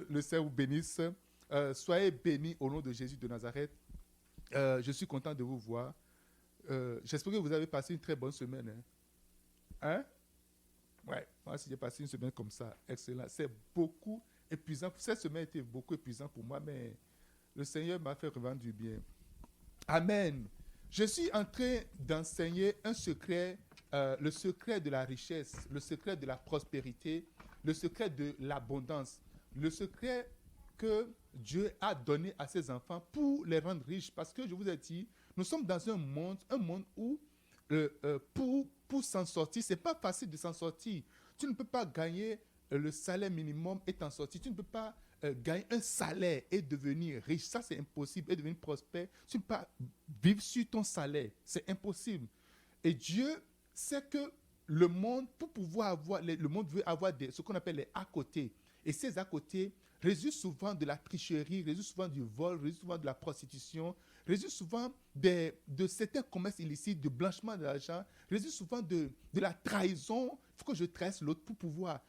Le Seigneur vous bénisse. Soyez bénis au nom de Jésus de Nazareth. Je suis content de vous voir. J'espère que vous avez passé une très bonne semaine. Hein? Ouais, moi aussi j'ai passé une semaine comme ça. Excellent. C'est beaucoup épuisant. Cette semaine était beaucoup épuisant pour moi, mais le Seigneur m'a fait vraiment du bien. Amen. Je suis en train d'enseigner un secret, le secret de la richesse, le secret de la prospérité, le secret de l'abondance, le secret que Dieu a donné à ses enfants pour les rendre riches. Parce que je vous ai dit, nous sommes dans un monde où pour s'en sortir, ce n'est pas facile de s'en sortir. Tu ne peux pas gagner le salaire minimum et t'en sortir. Tu ne peux pas gagner un salaire et devenir riche. Ça, c'est impossible. Et devenir prospère. Tu ne peux pas vivre sur ton salaire. C'est impossible. Et Dieu sait que le monde, pour pouvoir avoir, le monde veut avoir ce qu'on appelle les à côté. Et ces à côté résultent souvent de la tricherie, résultent souvent du vol, résultent souvent de la prostitution, résultent souvent de certains commerces illicites, de blanchiment d'argent, résultent souvent de la trahison. Il faut que je trahisse l'autre pour pouvoir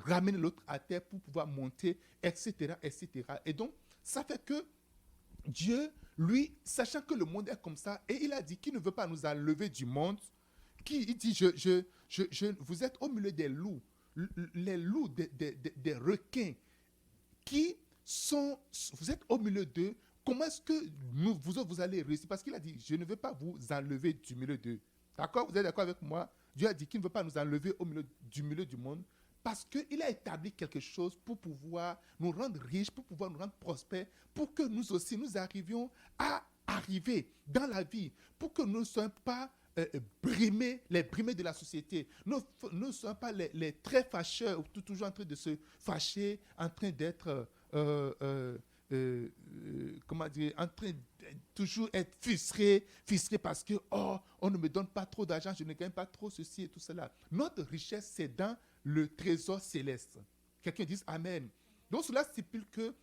ramener l'autre à terre, pour pouvoir monter, etc., etc. Et donc, ça fait que Dieu, lui, sachant que le monde est comme ça, et il a dit qu'il ne veut pas nous enlever du monde, il dit, vous êtes au milieu des loups, les loups, des requins, qui sont, vous êtes au milieu d'eux, comment est-ce que vous allez réussir? Parce qu'il a dit, je ne veux pas vous enlever du milieu d'eux. D'accord? Vous êtes d'accord avec moi? Dieu a dit qu'il ne veut pas nous enlever du milieu du monde, parce qu'il a établi quelque chose pour pouvoir nous rendre riches, pour pouvoir nous rendre prospères, pour que nous aussi, nous arrivions à arriver dans la vie, pour que nous ne soyons pas les brimés de la société. Nous ne sommes pas les très fâcheurs, toujours en train de se fâcher, en train d'être, comment dire, en train de toujours être frustré parce que, oh, on ne me donne pas trop d'argent, je ne gagne pas trop ceci et tout cela. Notre richesse, c'est dans le trésor céleste. Quelqu'un dit Amen. Donc cela stipule que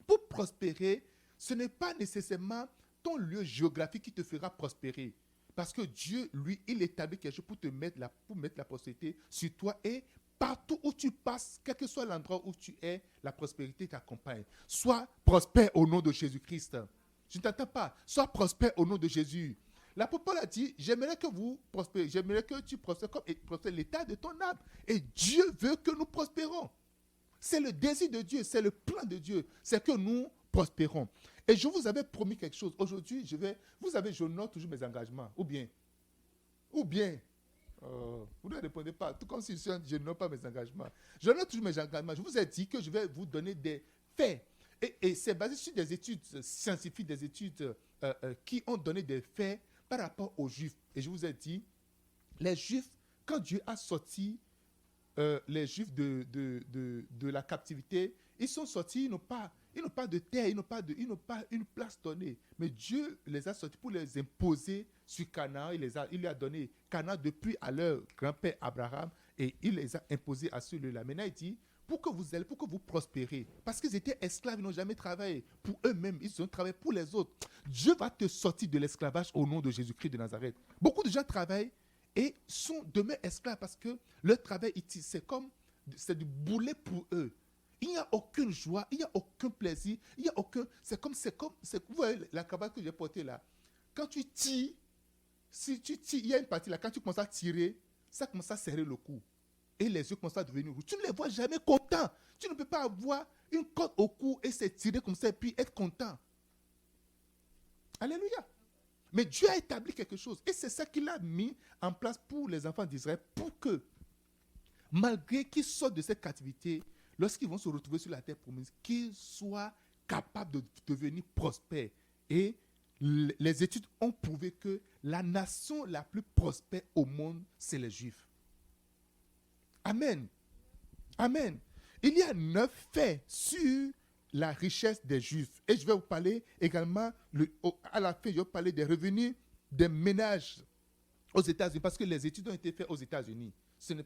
pour prospérer, ce n'est pas nécessairement ton lieu géographique qui te fera prospérer. Parce que Dieu, lui, il établit quelque chose pour mettre la prospérité sur toi, et partout où tu passes, quel que soit l'endroit où tu es, la prospérité t'accompagne. Sois prospère au nom de Jésus-Christ. Je ne t'entends pas. Sois prospère au nom de Jésus. L'apôtre Paul a dit, j'aimerais que vous prospérez, j'aimerais que tu prospères comme prospère l'état de ton âme. Et Dieu veut que nous prospérons. C'est le désir de Dieu, c'est le plan de Dieu, c'est que nous prospérons. Et je vous avais promis quelque chose. Aujourd'hui, je note toujours mes engagements. Ou bien, vous ne répondez pas. Tout comme si je ne note pas mes engagements. Je note toujours mes engagements. Je vous ai dit que je vais vous donner des faits. Et c'est basé sur des études scientifiques, des études qui ont donné des faits par rapport aux Juifs. Et je vous ai dit, les Juifs, quand Dieu a sorti les Juifs de la captivité, ils sont sortis, ils n'ont pas de terre, ils n'ont pas une place donnée. Mais Dieu les a sortis pour les imposer sur Canaan. Il lui a donné Canaan depuis à leur grand-père Abraham, et il les a imposés à celui-là. Maintenant, il dit, pour que vous prospérez, parce qu'ils étaient esclaves, ils n'ont jamais travaillé pour eux-mêmes, ils ont travaillé pour les autres. Dieu va te sortir de l'esclavage au nom de Jésus-Christ de Nazareth. Beaucoup de gens travaillent et sont demain esclaves parce que leur travail, c'est du boulet pour eux. Il n'y a aucune joie, il n'y a aucun plaisir, il n'y a aucun... Vous voyez la cabane que j'ai portée là. Quand tu tires, si tu tires, il y a une partie là, quand tu commences à tirer, ça commence à serrer le cou. Et les yeux commencent à devenir rouges. Tu ne les vois jamais contents. Tu ne peux pas avoir une corde au cou et se tirer comme ça et puis être content. Alléluia. Mais Dieu a établi quelque chose. Et c'est ça qu'il a mis en place pour les enfants d'Israël, pour que, malgré qu'ils sortent de cette captivité, lorsqu'ils vont se retrouver sur la terre promise, qu'ils soient capables de devenir prospères. Et les études ont prouvé que la nation la plus prospère au monde, c'est les Juifs. Amen. Amen. Il y a 9 faits sur la richesse des Juifs. Et je vais vous parler également, à la fin, je vais vous parler des revenus des ménages aux États-Unis, parce que les études ont été faites aux États-Unis. Ce ne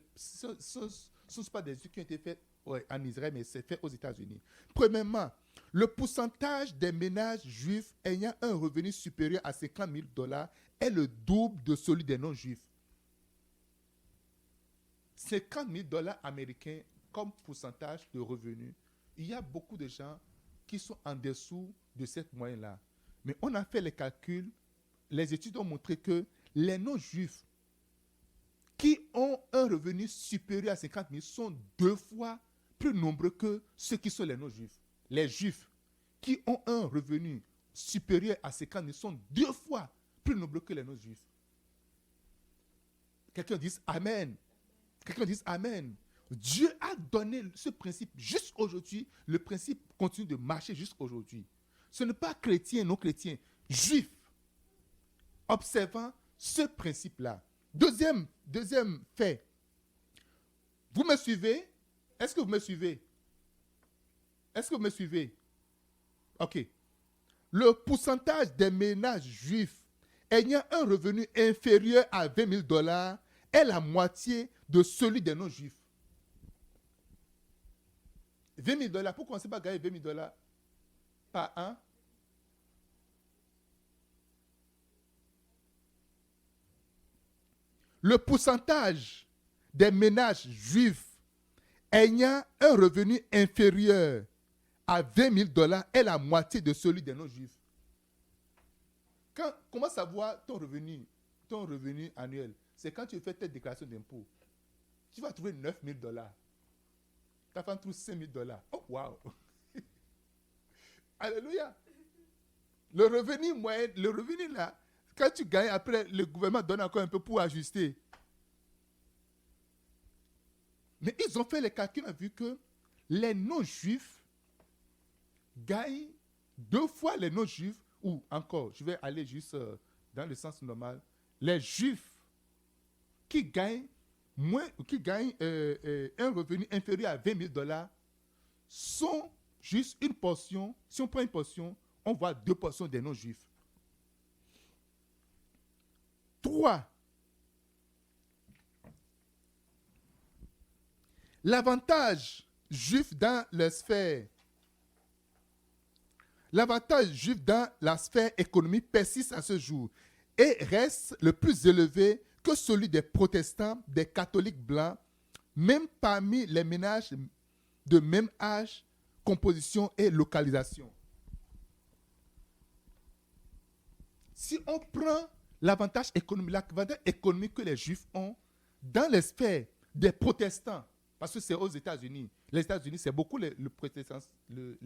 sont pas des études qui ont été faites en Israël, mais c'est fait aux États-Unis. Premièrement, le pourcentage des ménages juifs ayant un revenu supérieur à $50,000 est le double de celui des non-juifs. $50,000 américains comme pourcentage de revenus il y a beaucoup de gens qui sont en dessous de cette moyenne-là. Mais on a fait les calculs, les études ont montré que les non-juifs qui ont un revenu supérieur à 50 000 sont 2 fois plus nombreux que ceux qui sont les non-juifs. Les juifs qui ont un revenu supérieur à 50 000 sont 2 fois plus nombreux que les non-juifs. Quelqu'un dise Amen. Quelqu'un dise Amen. Dieu a donné ce principe juste aujourd'hui. Le principe continue de marcher jusqu'aujourd'hui. Ce n'est pas chrétien, non chrétien, juif, observant ce principe-là. Deuxième fait. Vous me suivez? Est-ce que vous me suivez? Est-ce que vous me suivez? OK. Le pourcentage des ménages juifs ayant un revenu inférieur à 20 000 $ est la moitié de celui des non-juifs. 20 000 $. Pourquoi on ne sait pas gagner 20 000 $ par an? Le pourcentage des ménages juifs ayant un revenu inférieur à 20 000 $ est la moitié de celui des non-juifs. Comment savoir ton revenu annuel? C'est quand tu fais ta déclaration d'impôt. Tu vas trouver 9 000 $. Ta femme trouve 5 000 $. Oh, wow! Alléluia! Le revenu là, quand tu gagnes, après, le gouvernement donne encore un peu pour ajuster. Mais ils ont fait les calculs, ont vu que les non-juifs gagnent 2 fois les non-juifs, ou encore, je vais aller juste dans le sens normal, les juifs qui gagnent un revenu inférieur à 20 000 $ sont juste une portion. Si on prend une portion, on voit 2 portions des non-juifs. 3. L'avantage juif dans la sphère économique persiste à ce jour et reste le plus élevé que celui des protestants, des catholiques blancs, même parmi les ménages de même âge, composition et localisation. Si on prend l'avantage économique que les juifs ont dans les sphères des protestants, parce que c'est aux États-Unis. Les États-Unis, c'est beaucoup les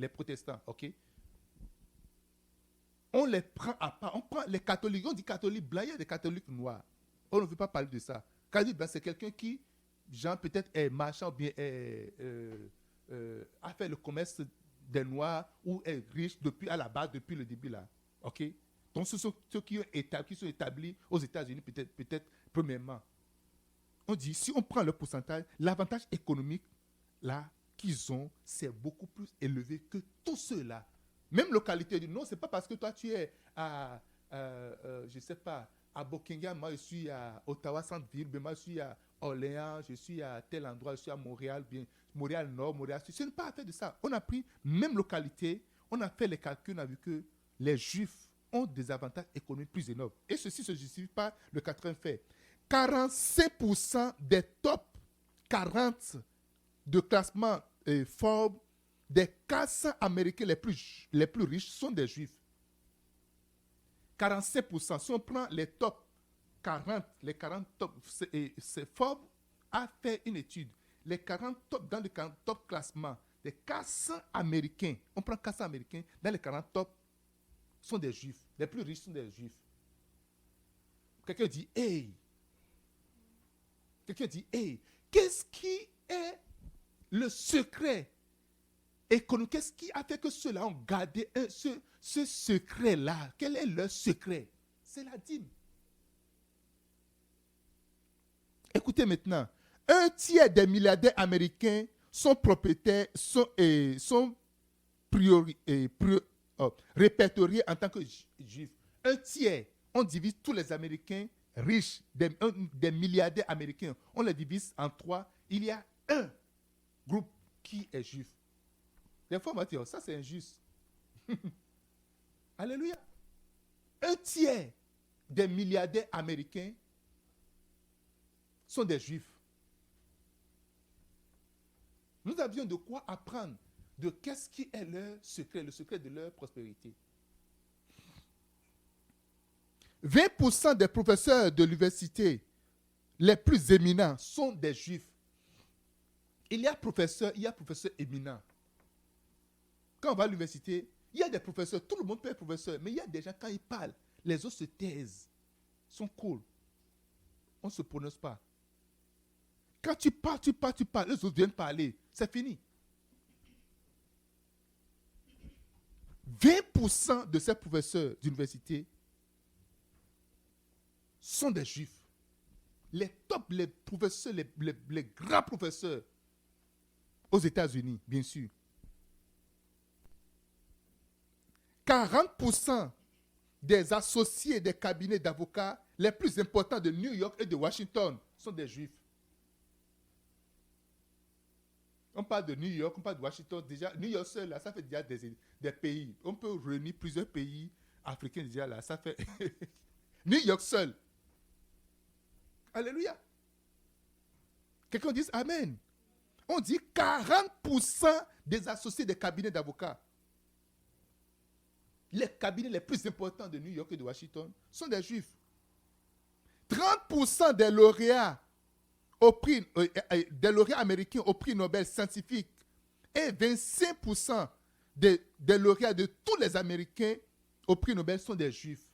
protestants, ok? On les prend à part. On prend les catholiques. On dit catholiques blancs, il y a des catholiques noirs. On ne veut pas parler de ça. Catholique blanc, c'est quelqu'un qui, genre, peut-être est marchand, bien a fait le commerce des noirs ou est riche depuis à la base, depuis le début là. Ok? Donc, ce sont ceux qui sont établis aux États-Unis, peut-être premièrement. On dit, si on prend le pourcentage, l'avantage économique là qu'ils ont, c'est beaucoup plus élevé que tous ceux-là. Même localité du non, c'est pas parce que toi tu es à, je sais pas, à Buckingham, moi je suis à Ottawa Centre-Ville, moi je suis à Orléans, je suis à tel endroit, je suis à Montréal, bien Montréal Nord, Montréal Sud. Ce n'est pas à faire de ça. On a pris même localité, on a fait les calculs, on a vu que les Juifs ont des avantages économiques plus énormes. Et ceci se justifie par le quatrième fait. 45% des top 40 de classement Forbes des 400 Américains les plus riches sont des Juifs. 45%. Si on prend les top 40, les 40 top, Forbes a fait une étude. Les 40 top, dans le 40 top classement, les 400 Américains, on prend 400 Américains, dans les 40 top, sont des Juifs. Les plus riches sont des Juifs. Quelqu'un dit, hey! Quelqu'un dit, hey! Qu'est-ce qui est le secret économique? Qu'est-ce qui a fait que ceux-là ont gardé ce secret-là? Quel est leur secret? C'est la dîme. Écoutez maintenant. 1/3 des milliardaires américains sont propriétaires, répertoriés en tant que juifs. 1/3. On divise tous les Américains riches, des milliardaires américains. On les divise en 3. Il y a un groupe qui est juif. Des fois, on va dire, ça c'est injuste. Alléluia. 1/3 des milliardaires américains sont des juifs. Nous avions de quoi apprendre de qu'est-ce qui est leur secret, le secret de leur prospérité. 20% des professeurs de l'université les plus éminents sont des juifs. Il y a professeurs éminents. Quand on va à l'université, il y a des professeurs, tout le monde peut être professeur, mais il y a des gens, quand ils parlent, les autres se taisent, sont cool. On ne se prononce pas. Quand tu parles, les autres viennent parler, c'est fini. 20% de ces professeurs d'université sont des juifs. Les professeurs, les grands professeurs aux États-Unis, bien sûr. 40% des associés des cabinets d'avocats les plus importants de New York et de Washington sont des juifs. On parle de New York, on parle de Washington. Déjà, New York seul, là, ça fait déjà des pays. On peut réunir plusieurs pays africains déjà là. Ça fait New York seul. Alléluia. Quelqu'un dit Amen. On dit 40% des associés des cabinets d'avocats. Les cabinets les plus importants de New York et de Washington sont des juifs. 30% des lauréats américains au prix Nobel scientifique et 25% des lauréats de tous les Américains au prix Nobel sont des juifs.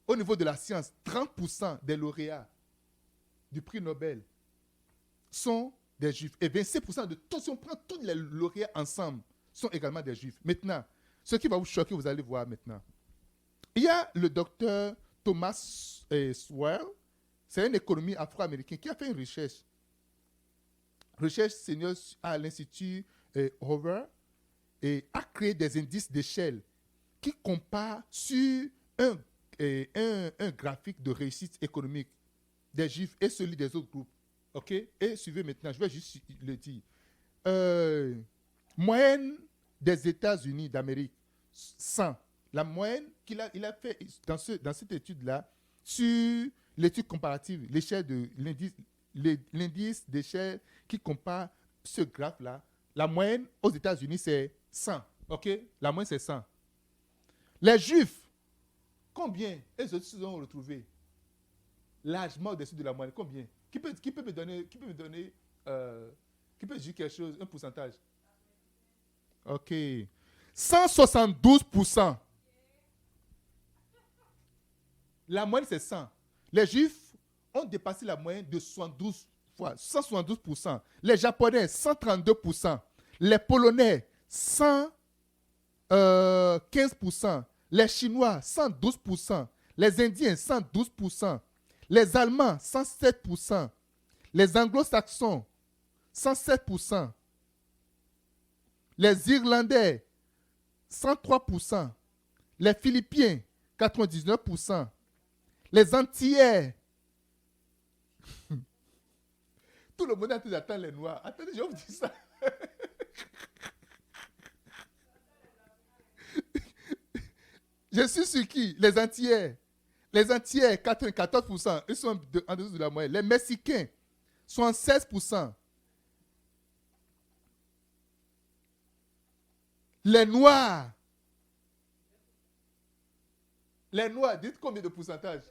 Au niveau de la science, 30% des lauréats du prix Nobel sont des juifs. Et 25% de tous, si on prend tous les lauréats ensemble, sont également des juifs. Maintenant, ce qui va vous choquer, vous allez voir maintenant. Il y a le docteur Thomas Sowell, c'est un économiste afro-américain qui a fait une recherche senior à l'Institut Hoover et a créé des indices d'échelle qui comparent sur un graphique de réussite économique des juifs et celui des autres groupes. OK? Et suivez maintenant, je vais juste le dire. Moyenne des États-Unis d'Amérique, 100. La moyenne qu'il a fait dans cette étude-là, sur l'étude comparative, l'échelle de l'indice d'échelle qui compare ce graphe-là, la moyenne aux États-Unis, c'est 100. OK? La moyenne, c'est 100. Les Juifs, combien ils ont retrouvé largement au-dessus de la moyenne? Combien? Qui peut me donner, qui peut dire quelque chose, un pourcentage? OK. 172%. La moyenne, c'est 100. Les Juifs ont dépassé la moyenne de 72 fois, 172%. Les Japonais, 132%. Les Polonais, 115%. Les Chinois, 112%. Les Indiens, 112%. Les Allemands, 107%. Les Anglo-Saxons, 107%. Les Irlandais, 103%. Les Philippiens, 99%. Les Antillais. Tout le monde a train d'attendre les Noirs. Attendez, je vais vous dire ça. Je suis sur qui? Les Antillais. Les Antillais, 94%. Ils sont en dessous de la moyenne. Les Mexicains, 76%. Les Noirs. Les Noirs, dites combien de pourcentage?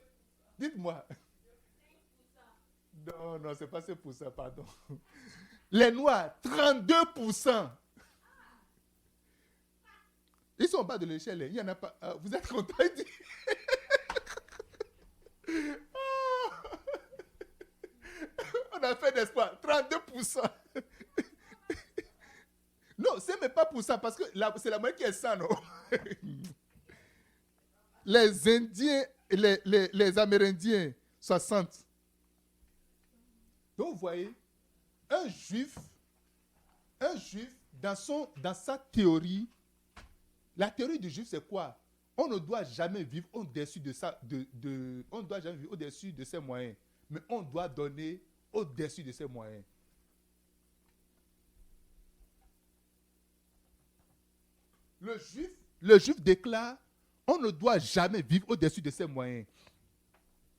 Dites-moi. Non, c'est pas 5%, pardon. Les Noirs, 32%. Ils sont en bas de l'échelle. Il n'y en a pas. Vous êtes content? On a fait d'espoir. 32%. Non, ce n'est pas pour ça, parce que c'est la moyenne qui est ça, non? Les Indiens, les Amérindiens, 60. Donc, vous voyez, un juif, dans sa théorie, la théorie du juif, c'est quoi? On ne doit jamais vivre au-dessus de ça, on ne doit jamais vivre au-dessus de ses moyens, mais on doit donner au-dessus de ses moyens. Le juif déclare, on ne doit jamais vivre au-dessus de ses moyens,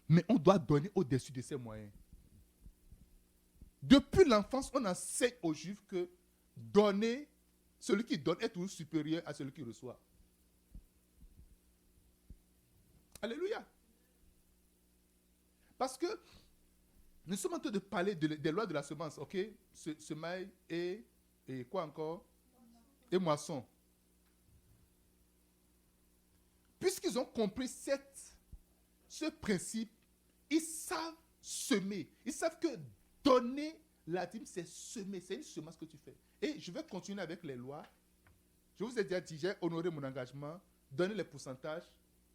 mais on doit donner au-dessus de ses moyens. Depuis l'enfance, on enseigne aux Juifs que donner, celui qui donne est toujours supérieur à celui qui reçoit. Alléluia. Parce que nous sommes en train de parler des lois de la semence, ok? Semaille et quoi encore? Et moisson. Puisqu'ils ont compris ce principe, ils savent semer. Ils savent que donner la dîme, c'est semer. C'est une semence que tu fais. Et je vais continuer avec les lois. Je vous ai déjà dit, j'ai honoré mon engagement, donner les pourcentages.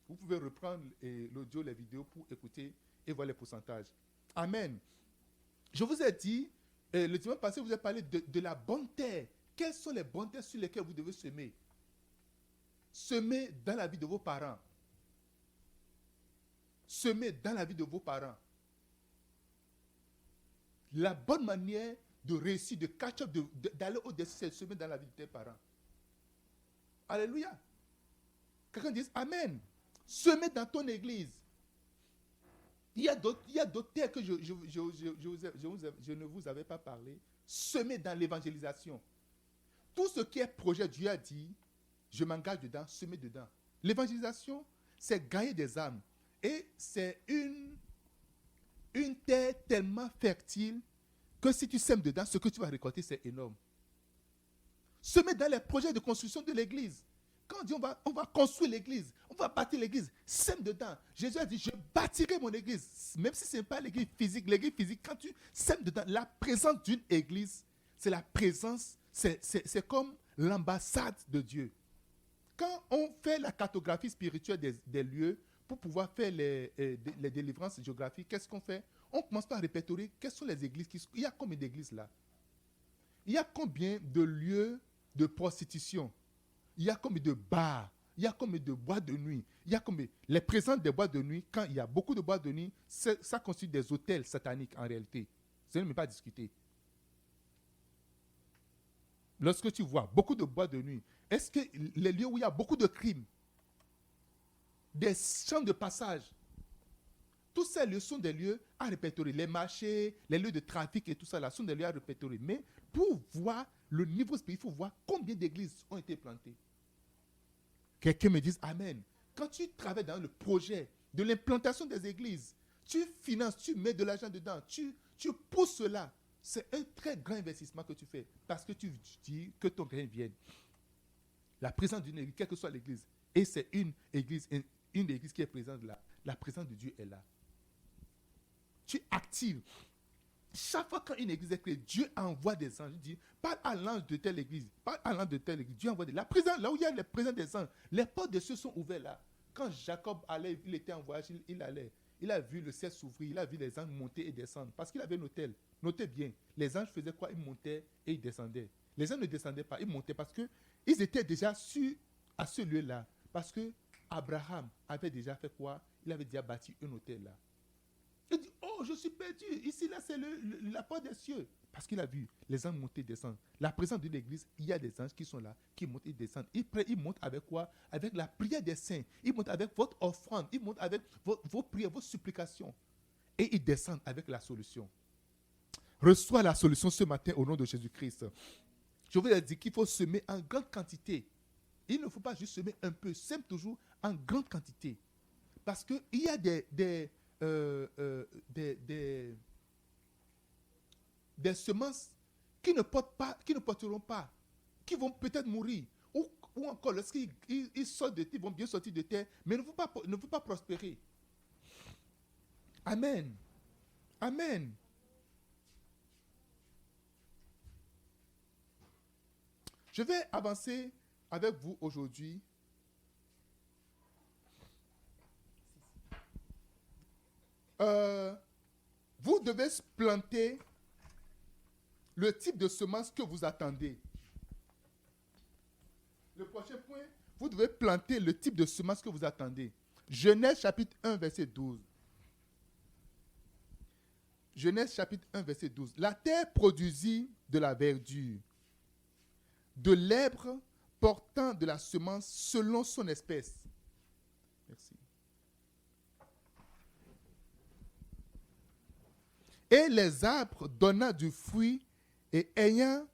Vous pouvez reprendre l'audio, les vidéos pour écouter et voir les pourcentages. Amen. Je vous ai dit, le dimanche passé, vous avez parlé de la bonne terre. Quelles sont les bonnes terres sur lesquelles vous devez semer? Semer dans la vie de vos parents. Semer dans la vie de vos parents. La bonne manière de réussir, de catch up, d'aller au-dessus, c'est semer dans la vie de tes parents. Alléluia. Quelqu'un dit Amen. Semer dans ton église. Il y a d'autres terres que je ne vous avais pas parlé. Semer dans l'évangélisation. Tout ce qui est projet, Dieu a dit, je m'engage dedans, semer dedans. L'évangélisation, c'est gagner des âmes. Et c'est une terre tellement fertile que si tu sèmes dedans, ce que tu vas récolter, c'est énorme. Semer dans les projets de construction de l'église. Quand on dit on va construire l'église, on va bâtir l'église, sème dedans. Jésus a dit, je bâtirai mon église. Même si ce n'est pas l'église physique, quand tu sèmes dedans, la présence d'une église, c'est la présence, c'est comme l'ambassade de Dieu. Quand on fait la cartographie spirituelle des lieux, pour pouvoir faire les délivrances géographiques, qu'est-ce qu'on fait? On commence par répertorier quelles sont les églises. Il y a combien d'églises là? Il y a combien de lieux de prostitution? Il y a combien de bars? Il y a combien de boîtes de nuit? Il y a combien? Les présences des boîtes de nuit, quand il y a beaucoup de boîtes de nuit, ça constitue des hôtels sataniques en réalité. Ce n'est même pas discuté. Lorsque tu vois beaucoup de boîtes de nuit, est-ce que les lieux où il y a beaucoup de crimes, des champs de passage, tous ces lieux sont des lieux à répertorier. Les marchés, les lieux de trafic et tout ça là sont des lieux à répertorier. Mais pour voir le niveau spirituel, il faut voir combien d'églises ont été plantées. Quelqu'un me dise Amen. Quand tu travailles dans le projet de l'implantation des églises, tu finances, tu mets de l'argent dedans, tu pousses cela. C'est un très grand investissement que tu fais parce que tu dis que ton grain vienne. La présence d'une église, quelle que soit l'église, et c'est une église qui est présente là. La présence de Dieu est là. Tu actives. Chaque fois qu'une église est créée, Dieu envoie des anges. Il dit, parle à l'ange de telle église. Parle à l'ange de telle église. Dieu envoie la présence, là où il y a la présence des anges. Les portes des cieux sont ouvertes là. Quand Jacob allait, il était en voyage, il allait. Il a vu le ciel s'ouvrir. Il a vu les anges monter et descendre. Parce qu'il avait un hôtel. Notez bien. Les anges faisaient quoi? Ils montaient et ils descendaient. Les anges ne descendaient pas. Ils montaient parce qu'ils étaient déjà à ce lieu-là. Parce que Abraham avait déjà fait quoi? Il avait déjà bâti un hôtel là. Il dit, oh, je suis perdu. Ici, là, c'est la porte des cieux. Parce qu'il a vu les anges monter et descendre. La présence de l'église, il y a des anges qui sont là, qui montent et descendent. Ils montent avec quoi? Avec la prière des saints. Ils montent avec votre offrande. Ils montent avec vos prières, vos supplications. Et ils descendent avec la solution. Reçois la solution ce matin au nom de Jésus-Christ. Je vous ai dit qu'il faut semer en grande quantité. Il ne faut pas juste semer un peu. Sème toujours en grande quantité. Parce qu'il y a des semences qui ne porteront pas, qui vont peut-être mourir, ou encore lorsqu'ils sortent de terre, ils vont bien sortir de terre, mais ne vont pas prospérer. Amen. Amen. Je vais avancer avec vous aujourd'hui. Vous devez planter le type de semence que vous attendez. Le prochain point, vous devez planter le type de semence que vous attendez. Genèse chapitre 1, verset 12. Genèse chapitre 1, verset 12. La terre produisit de la verdure, de l'herbe portant de la semence selon son espèce. Merci. Et les arbres donnant du fruit et ayant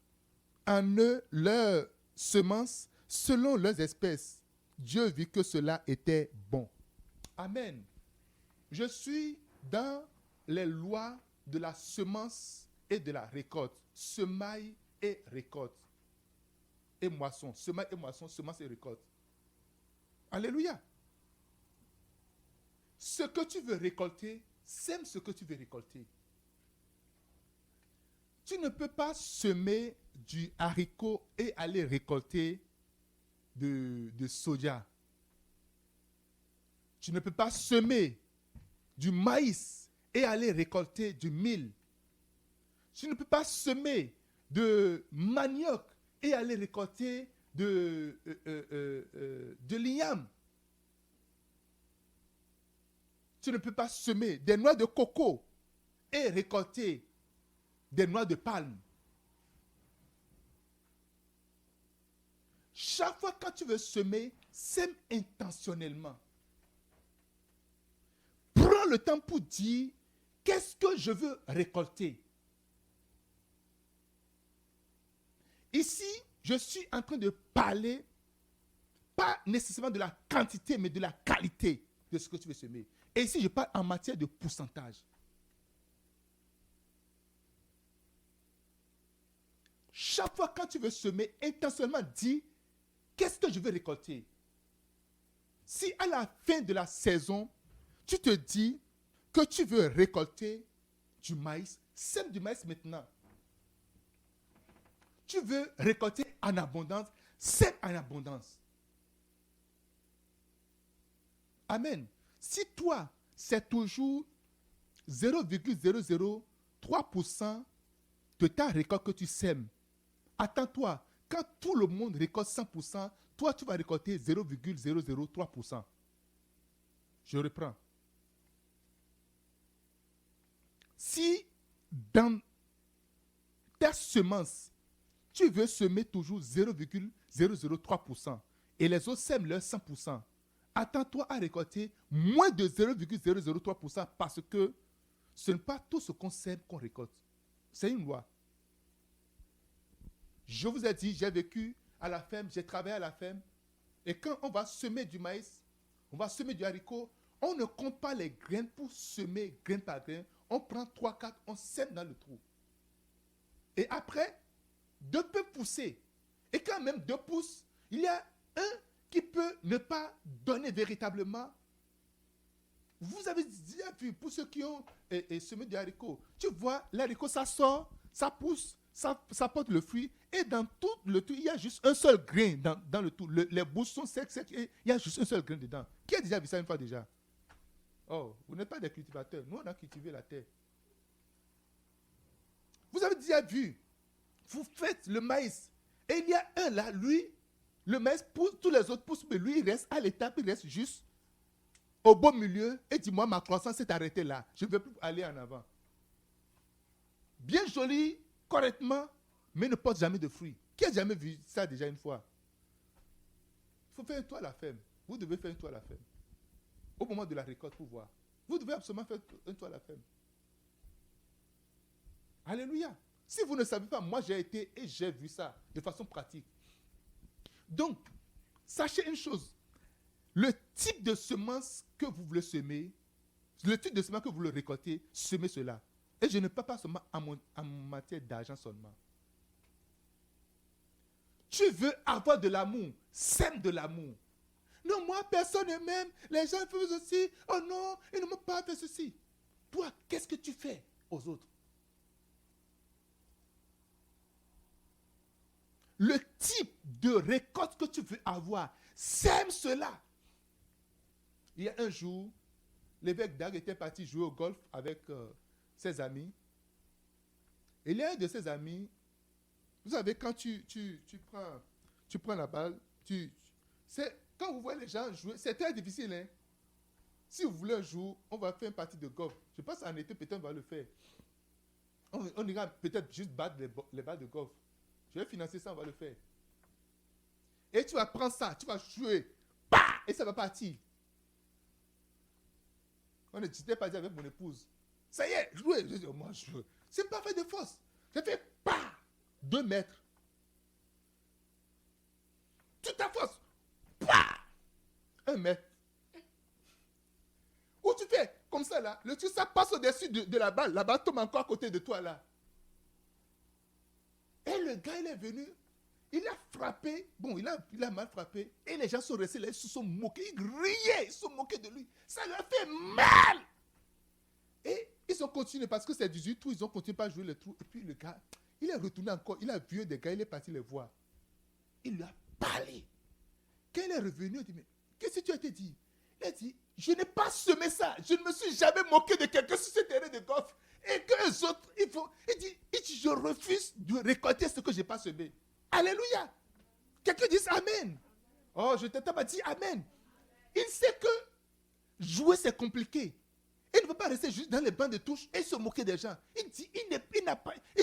en eux leurs semences selon leurs espèces. Dieu vit que cela était bon. Amen. Je suis dans les lois de la semence et de la récolte. Semaille et récolte. Et moisson. Semaille et moisson, semence et récolte. Alléluia. Ce que tu veux récolter, sème ce que tu veux récolter. Tu ne peux pas semer du haricot et aller récolter de soja. Tu ne peux pas semer du maïs et aller récolter du mil. Tu ne peux pas semer de manioc et aller récolter de l'igname. Tu ne peux pas semer des noix de coco et récolter des noix de palme. Chaque fois que tu veux semer, sème intentionnellement. Prends le temps pour dire, qu'est-ce que je veux récolter? Ici, je suis en train de parler, pas nécessairement de la quantité, mais de la qualité de ce que tu veux semer. Et ici, je parle en matière de pourcentage. Chaque fois quand tu veux semer, intentionnellement dis, qu'est-ce que je veux récolter? Si à la fin de la saison, tu te dis que tu veux récolter du maïs, sème du maïs maintenant. Tu veux récolter en abondance, sème en abondance. Amen. Si toi, c'est toujours 0,003% de ta récolte que tu sèmes, attends-toi, quand tout le monde récolte 100%, toi, tu vas récolter 0,003%. Je reprends. Si dans ta semence, tu veux semer toujours 0,003% et les autres sèment leur 100%, attends-toi à récolter moins de 0,003% parce que ce n'est pas tout ce qu'on sème qu'on récolte. C'est une loi. Je vous ai dit, j'ai vécu à la ferme, j'ai travaillé à la ferme. Et quand on va semer du maïs, on va semer du haricot, on ne compte pas les graines pour semer graine par graine. On prend 3, 4, on sème dans le trou. Et après, 2 peuvent pousser. Et quand même 2 poussent, il y a un qui peut ne pas donner véritablement. Vous avez déjà vu, pour ceux qui ont semé du haricot, tu vois, l'haricot, ça sort, ça pousse, ça porte le fruit, et dans tout le tout, il y a juste un seul grain dans le tout. Les bouches sont secs, et il y a juste un seul grain dedans. Qui a déjà vu ça une fois déjà? Oh, vous n'êtes pas des cultivateurs. Nous, on a cultivé la terre. Vous avez déjà vu, vous faites le maïs, et il y a un là, lui, le maïs pousse, tous les autres poussent, mais lui, il reste à l'étape, il reste juste au beau milieu, et dis-moi, ma croissance s'est arrêtée là. Je ne veux plus aller en avant. Bien joli, correctement, mais ne porte jamais de fruits. Qui a jamais vu ça déjà une fois? Il faut faire un tour à la ferme. Vous devez faire un tour à la ferme. Au moment de la récolte pour voir. Vous devez absolument faire un tour à la ferme. Alléluia. Si vous ne savez pas, moi j'ai été et j'ai vu ça de façon pratique. Donc, sachez une chose. Le type de semence que vous voulez semer, le type de semence que vous voulez récolter, semez cela. Et je ne parle pas seulement en matière d'argent seulement. Tu veux avoir de l'amour, sème de l'amour. Non, moi, personne ne m'aime. Les gens font ceci. Oh non, ils ne m'ont pas fait ceci. Toi, qu'est-ce que tu fais aux autres? Le type de récolte que tu veux avoir, sème cela. Il y a un jour, l'évêque Dag était parti jouer au golf avec ses amis. Et il y a un de ses amis, vous savez, quand tu prends la balle, quand vous voyez les gens jouer, c'est très difficile. Hein? Si vous voulez un jour, on va faire une partie de golf. Je pense qu'en été, peut-être on va le faire. On ira peut-être juste battre les balles de golf. Je vais financer ça, on va le faire. Et tu vas prendre ça, tu vas jouer. Bah, et ça va partir. J'étais parti avec mon épouse. Ça y est, jouer. Je dis, moi, je veux. C'est pas fait de force. J'ai fait, bah, 2 mètres. force. Pouah! 1 mètre. Où tu fais comme ça là, le truc ça passe au-dessus de la balle. La balle tombe encore à côté de toi là. Et le gars il est venu, il a frappé, bon il a mal frappé. Et les gens sont restés là, ils se sont moqués, ils riaient, ils se sont moqués de lui. Ça leur a fait mal. Et ils ont continué parce que c'est 18 trous, ils ont continué par jouer le trou. Et puis le gars, il est retourné encore, il a vu des gars, il est parti les voir. Il lui a parlé. Quand il est revenu, il dit, mais qu'est-ce que tu as été dit? Il a dit, je n'ai pas semé ça. Je ne me suis jamais moqué de quelqu'un sur ce terrain de golf. Et que les autres, il dit, je refuse de récolter ce que je n'ai pas semé. Alléluia. Quelqu'un dit Amen. Oh, je t'entends pas dire Amen. Il sait que jouer, c'est compliqué. Il ne veut pas rester juste dans les bancs de touche et se moquer des gens. Il dit, il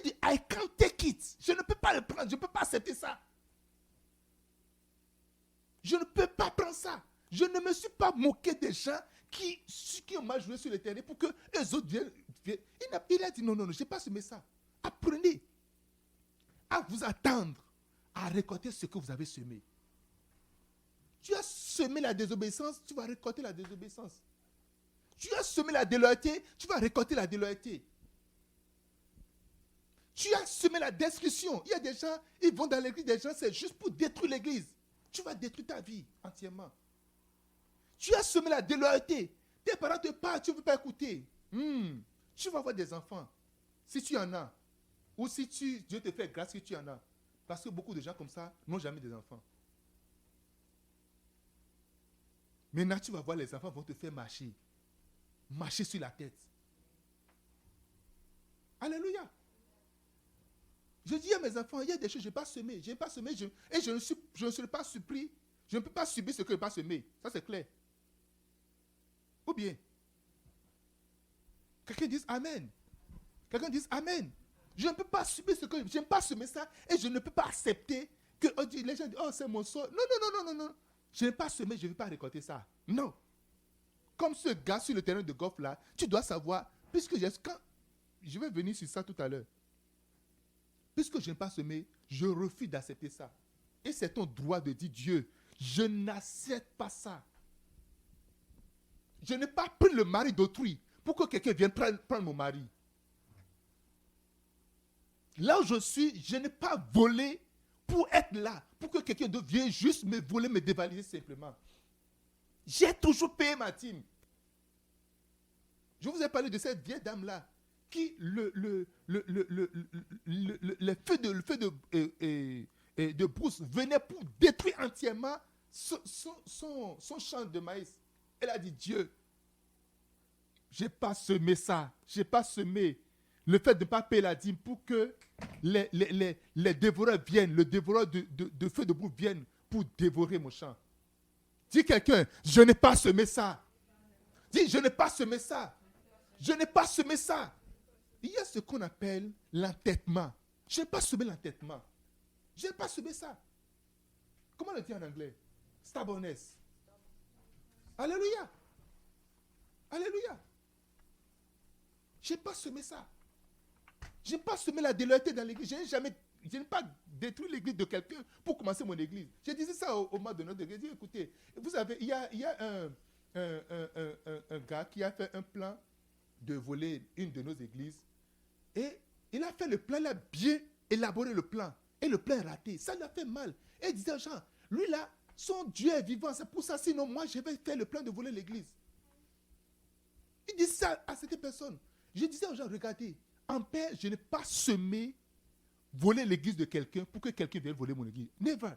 dit, I can't take it. Je ne peux pas le prendre, je ne peux pas accepter ça. Je ne peux pas prendre ça. Je ne me suis pas moqué des gens qui ont mal joué sur le terrain pour que les autres viennent. Il a dit non, je n'ai pas semé ça. Apprenez à vous attendre à récolter ce que vous avez semé. Tu as semé la désobéissance, tu vas récolter la désobéissance. Tu as semé la déloyauté, tu vas récolter la déloyauté. Tu as semé la discussion. Il y a des gens, ils vont dans l'église, des gens, c'est juste pour détruire l'église. Tu vas détruire ta vie entièrement. Tu as semé la déloyauté. Tes parents te parlent, tu ne veux pas écouter. Tu vas avoir des enfants. Si tu en as. Ou si Dieu te fait grâce que tu en as. Parce que beaucoup de gens comme ça n'ont jamais des enfants. Maintenant, tu vas voir, les enfants vont te faire marcher. Marcher sur la tête. Alléluia. Je dis à mes enfants, il y a des choses que je n'ai pas semées. Je n'ai pas semé et je ne suis pas surpris. Je ne peux pas subir ce que je n'ai pas semé. Ça, c'est clair. Ou bien, quelqu'un dit Amen. Quelqu'un dit Amen. Je ne peux pas subir ce que je n'ai pas semé ça et je ne peux pas accepter que les gens disent, oh, c'est mon sort. Non. Je n'ai pas semé, je ne vais pas récolter ça. Non. Comme ce gars sur le terrain de golf là, tu dois savoir, puisque je vais venir sur ça tout à l'heure. Puisque je n'ai pas semé, je refuse d'accepter ça. Et c'est ton droit de dire, Dieu, je n'accepte pas ça. Je n'ai pas pris le mari d'autrui pour que quelqu'un vienne prendre mon mari. Là où je suis, je n'ai pas volé pour être là, pour que quelqu'un d'autre vienne juste me voler, me dévaliser simplement. J'ai toujours payé ma dîme. Je vous ai parlé de cette vieille dame-là qui, le feu de brousse venait pour détruire entièrement son champ de maïs. Elle a dit, Dieu, je n'ai pas semé ça. Je n'ai pas semé le fait de ne pas payer la dîme pour que les dévoreurs viennent, le dévoreur de feu de brousse vienne pour dévorer mon champ. Dis quelqu'un, je n'ai pas semé ça. Dis, je n'ai pas semé ça. Je n'ai pas semé ça. Il y a ce qu'on appelle l'entêtement. Je n'ai pas semé l'entêtement. Je n'ai pas semé ça. Comment le dire en anglais? Stubbornness. Alléluia. Alléluia. Je n'ai pas semé ça. Je n'ai pas semé la déloyauté dans l'église. Je n'ai pas détruit l'église de quelqu'un pour commencer mon église. Je disais ça au mois de notre église. Je dis, écoutez, vous savez, il y a un gars qui a fait un plan de voler une de nos églises. Et il a fait le plan, il a bien élaboré le plan. Et le plan est raté. Ça lui a fait mal. Et il disait aux gens, lui là, son Dieu est vivant. C'est pour ça, sinon moi, je vais faire le plan de voler l'église. Il dit ça à cette personne. Je disais aux gens, regardez, en paix, je n'ai pas semé voler l'église de quelqu'un pour que quelqu'un vienne voler mon église. Never.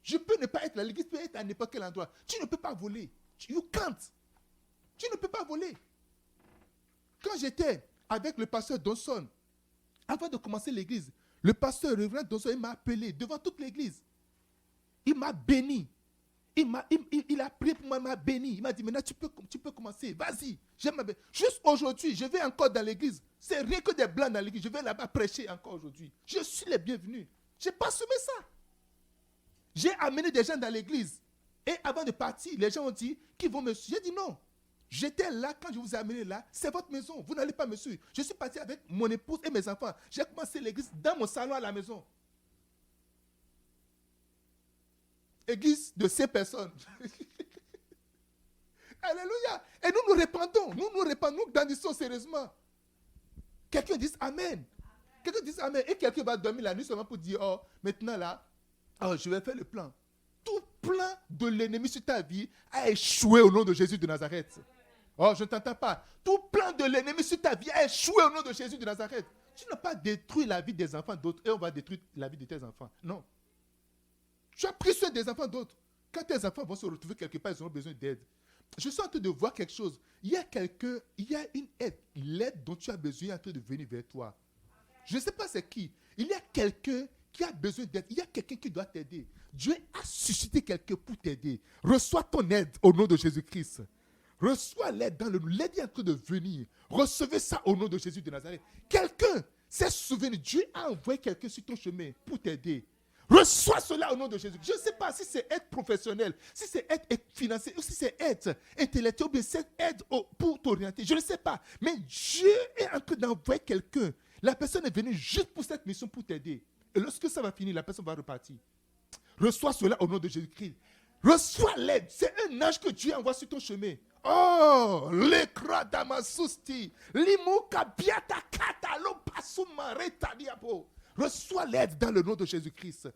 Je peux ne pas être là. L'église peut être à n'importe quel endroit. Tu ne peux pas voler. You can't. Tu ne peux pas voler. Quand j'étais avec le pasteur Donson, avant de commencer l'église, le pasteur révérend Donson, il m'a appelé devant toute l'église. Il m'a béni. Il a prié pour moi, il m'a béni. Il m'a dit, maintenant tu peux commencer. Vas-y. Juste aujourd'hui, je vais encore dans l'église. C'est rien que des blancs dans l'église. Je vais là-bas prêcher encore aujourd'hui. Je suis les bienvenus. Je n'ai pas semé ça. J'ai amené des gens dans l'église. Et avant de partir, les gens ont dit qu'ils vont me suivre. J'ai dit non. J'étais là quand je vous ai amené là. C'est votre maison. Vous n'allez pas me suivre. Je suis parti avec mon épouse et mes enfants. J'ai commencé l'église dans mon salon à la maison. église de 5 personnes. Alléluia. Et nous nous répandons. Nous grandissons sérieusement. Quelqu'un dit Amen. Quelqu'un dit Amen. Et quelqu'un va dormir la nuit seulement pour dire, oh, maintenant là, oh, je vais faire le plan. Tout plan de l'ennemi sur ta vie a échoué au nom de Jésus de Nazareth. Oh, je ne t'entends pas. Tout plan de l'ennemi sur ta vie a échoué au nom de Jésus de Nazareth. Tu n'as pas détruit la vie des enfants d'autres et on va détruire la vie de tes enfants. Non. Tu as pris soin des enfants d'autres. Quand tes enfants vont se retrouver quelque part, ils auront besoin d'aide. Je suis en train de voir quelque chose. Il y a une aide. L'aide dont tu as besoin est en train de venir vers toi. Je ne sais pas c'est qui. Il y a quelqu'un qui a besoin d'aide. Il y a quelqu'un qui doit t'aider. Dieu a suscité quelqu'un pour t'aider. Reçois ton aide au nom de Jésus-Christ. Reçois l'aide dans le nom. L'aide est en train de venir. Recevez ça au nom de Jésus de Nazareth. Quelqu'un s'est souvenu. Dieu a envoyé quelqu'un sur ton chemin pour t'aider. Reçois cela au nom de Jésus. Je ne sais pas si c'est aide professionnelle, si c'est aide financière, ou si c'est aide intellectuelle, ou bien c'est aide pour t'orienter. Je ne sais pas. Mais Dieu est en train d'envoyer quelqu'un. La personne est venue juste pour cette mission, pour t'aider. Et lorsque ça va finir, la personne va repartir. Reçois cela au nom de Jésus-Christ. Reçois l'aide. C'est un ange que Dieu envoie sur ton chemin. Oh, l'écran d'Amasusti, l'imouka biata katalo pasuma retadiapo. Reçois l'aide dans le nom de Jésus-Christ.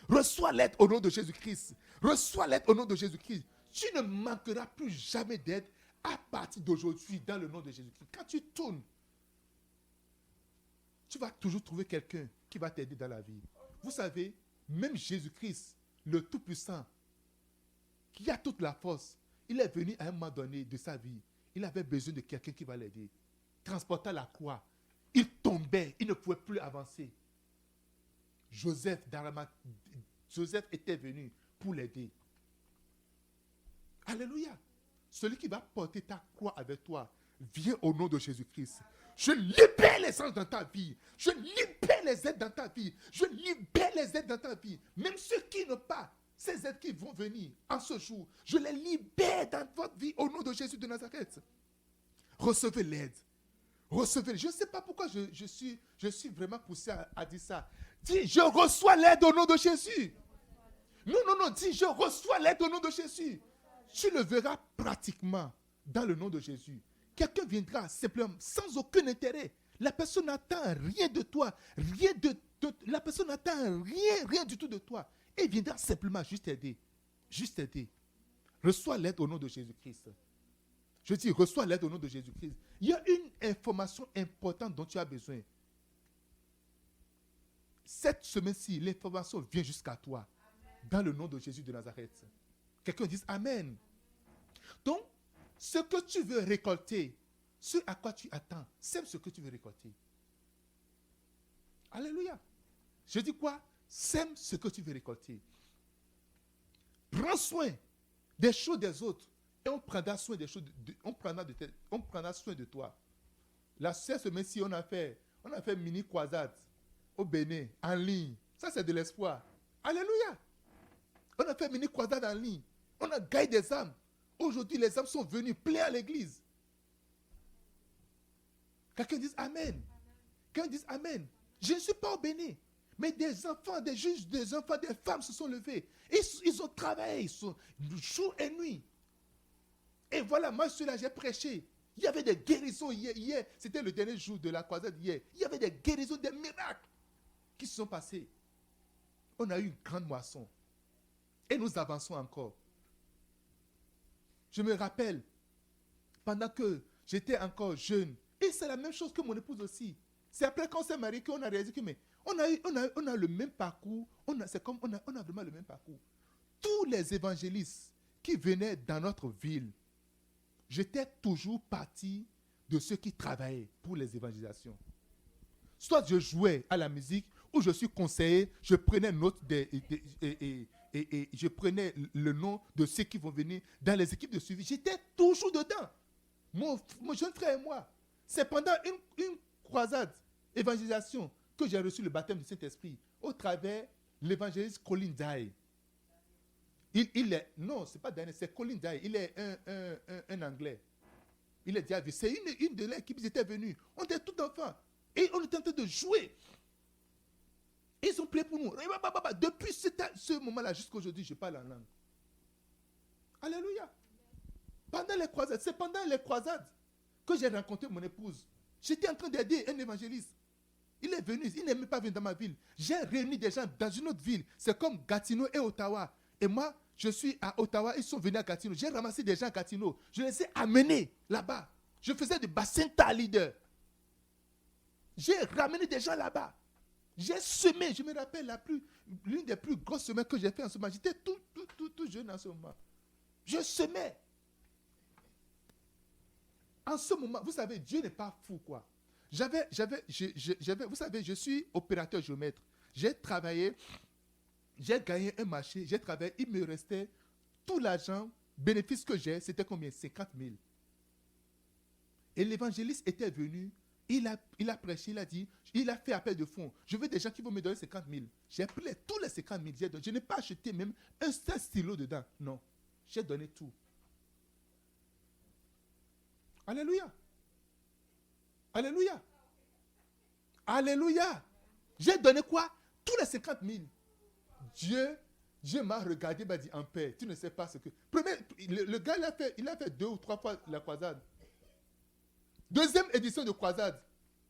Reçois l'aide au nom de Jésus-Christ. Reçois l'aide au nom de Jésus-Christ. Tu ne manqueras plus jamais d'aide à partir d'aujourd'hui dans le nom de Jésus-Christ. Quand tu tournes, tu vas toujours trouver quelqu'un qui va t'aider dans la vie. Vous savez, même Jésus-Christ, le Tout-Puissant, qui a toute la force, il est venu à un moment donné de sa vie. Il avait besoin de quelqu'un qui va l'aider. Transportant la croix, il tombait, il ne pouvait plus avancer. Joseph était venu pour l'aider. Alléluia. Celui qui va porter ta croix avec toi, viens au nom de Jésus-Christ. Je libère les anges dans ta vie. Je libère les aides dans ta vie. Je libère les aides dans ta vie. Même ceux qui n'ont pas ces aides qui vont venir en ce jour, je les libère dans votre vie au nom de Jésus de Nazareth. Recevez l'aide. Recevez. Je ne sais pas pourquoi je suis vraiment poussé à dire ça. Dis, je reçois l'aide au nom de Jésus. Non, dis, je reçois l'aide au nom de Jésus. Tu le verras pratiquement dans le nom de Jésus. Quelqu'un viendra simplement sans aucun intérêt. La personne n'attend rien de toi. La personne n'attend rien du tout de toi. Et viendra simplement juste t'aider. Juste t'aider. Reçois l'aide au nom de Jésus-Christ. Je dis, reçois l'aide au nom de Jésus-Christ. Il y a une information importante dont tu as besoin. Cette semaine-ci, l'information vient jusqu'à toi. Amen. Dans le nom de Jésus de Nazareth. Quelqu'un dit Amen. Donc, ce que tu veux récolter, ce à quoi tu attends, sème ce que tu veux récolter. Alléluia. Je dis quoi? Sème ce que tu veux récolter. Prends soin des choses des autres. Et on prendra soin des choses, on prendra soin de toi. Cette semaine-ci, on a fait mini croisade au Bénin, en ligne. Ça, c'est de l'espoir. Alléluia. On a fait mini croisade en ligne. On a gagné des âmes. Aujourd'hui, les âmes sont venues plein à l'église. Quelqu'un dit Amen. Quelqu'un dit Amen. Je ne suis pas au Bénin. Mais des enfants, des juges, des enfants, des femmes se sont levés. Ils ont travaillé jour et nuit. Et voilà, moi, je suis là, j'ai prêché. Il y avait des guérisons hier. C'était le dernier jour de la croisade hier. Il y avait des guérisons, des miracles qui se sont passés. On a eu une grande moisson. Et nous avançons encore. Je me rappelle, pendant que j'étais encore jeune, et c'est la même chose que mon épouse aussi. C'est après qu'on s'est mariés qu'on a réalisé que on a le même parcours. C'est comme on a vraiment le même parcours. Tous les évangélistes qui venaient dans notre ville, j'étais toujours parti de ceux qui travaillaient pour les évangélisations. Soit je jouais à la musique, ou je suis conseiller, je prenais note et je prenais le nom de ceux qui vont venir dans les équipes de suivi. J'étais toujours dedans. Mon jeune frère et moi. C'est pendant une croisade, évangélisation, que j'ai reçu le baptême du Saint-Esprit au travers l'évangéliste Colin Day. Non, ce n'est pas Daniel, c'est Colin Day. Il est un Anglais. Il est déjà vu. C'est une de l'équipe, ils étaient venus. On était tout enfants. Et on était en train de jouer. Et ils ont prié pour nous. Depuis ce moment-là jusqu'à aujourd'hui, je parle en langue. Alléluia. Pendant les croisades, c'est pendant les croisades que j'ai rencontré mon épouse. J'étais en train d'aider un évangéliste. Il est venu, il n'est même pas venu dans ma ville. J'ai réuni des gens dans une autre ville. C'est comme Gatineau et Ottawa. Et moi, je suis à Ottawa, ils sont venus à Gatineau. J'ai ramassé des gens à Gatineau. Je les ai amenés là-bas. Je faisais du bassin leader. J'ai ramené des gens là-bas. J'ai semé, je me rappelle, l'une des plus grosses semaines que j'ai fait en ce moment. J'étais tout jeune en ce moment. Je semais. En ce moment, vous savez, Dieu n'est pas fou, quoi. Vous savez, je suis opérateur géomètre. J'ai travaillé, j'ai gagné un marché, j'ai travaillé, il me restait tout l'argent, bénéfice que j'ai, c'était combien? 50 000. Et l'évangéliste était venu, il a prêché, il a dit, il a fait appel de fonds. Je veux des gens qui vont me donner 50 000. J'ai pris tous les 50 000. Je n'ai pas acheté même un seul stylo dedans. Non, j'ai donné tout. Alléluia. Alléluia. Alléluia. J'ai donné quoi? Tous les 50 000. Dieu m'a regardé, m'a dit, en paix, tu ne sais pas ce que... Le gars, il a fait 2 ou 3 fois la croisade. Deuxième édition de croisade.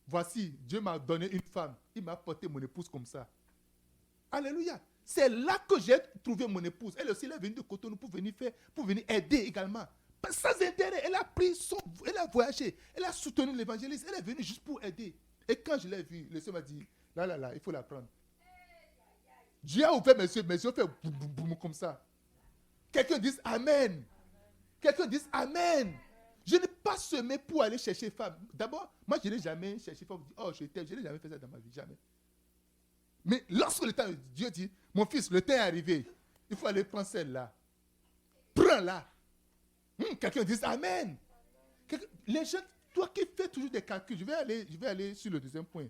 Voici, Dieu m'a donné une femme. Il m'a porté mon épouse comme ça. Alléluia. C'est là que j'ai trouvé mon épouse. Elle aussi, elle est venue de Cotonou pour venir aider également. Sans intérêt, elle a voyagé, elle a soutenu l'évangéliste, elle est venue juste pour aider. Et quand je l'ai vue, le Seigneur m'a dit, là, il faut la prendre. Dieu a ouvert mes yeux fait boum comme ça. Quelqu'un dise Amen. Quelqu'un dise Amen. Je n'ai pas semé pour aller chercher femme. D'abord, moi je n'ai jamais cherché femme. Je n'ai jamais fait ça dans ma vie, jamais. Mais lorsque le temps, Dieu dit, mon fils, le temps est arrivé. Il faut aller prendre celle-là. Prends-la. Quelqu'un dit Amen. Les gens, toi qui fais toujours des calculs, je vais aller sur le deuxième point.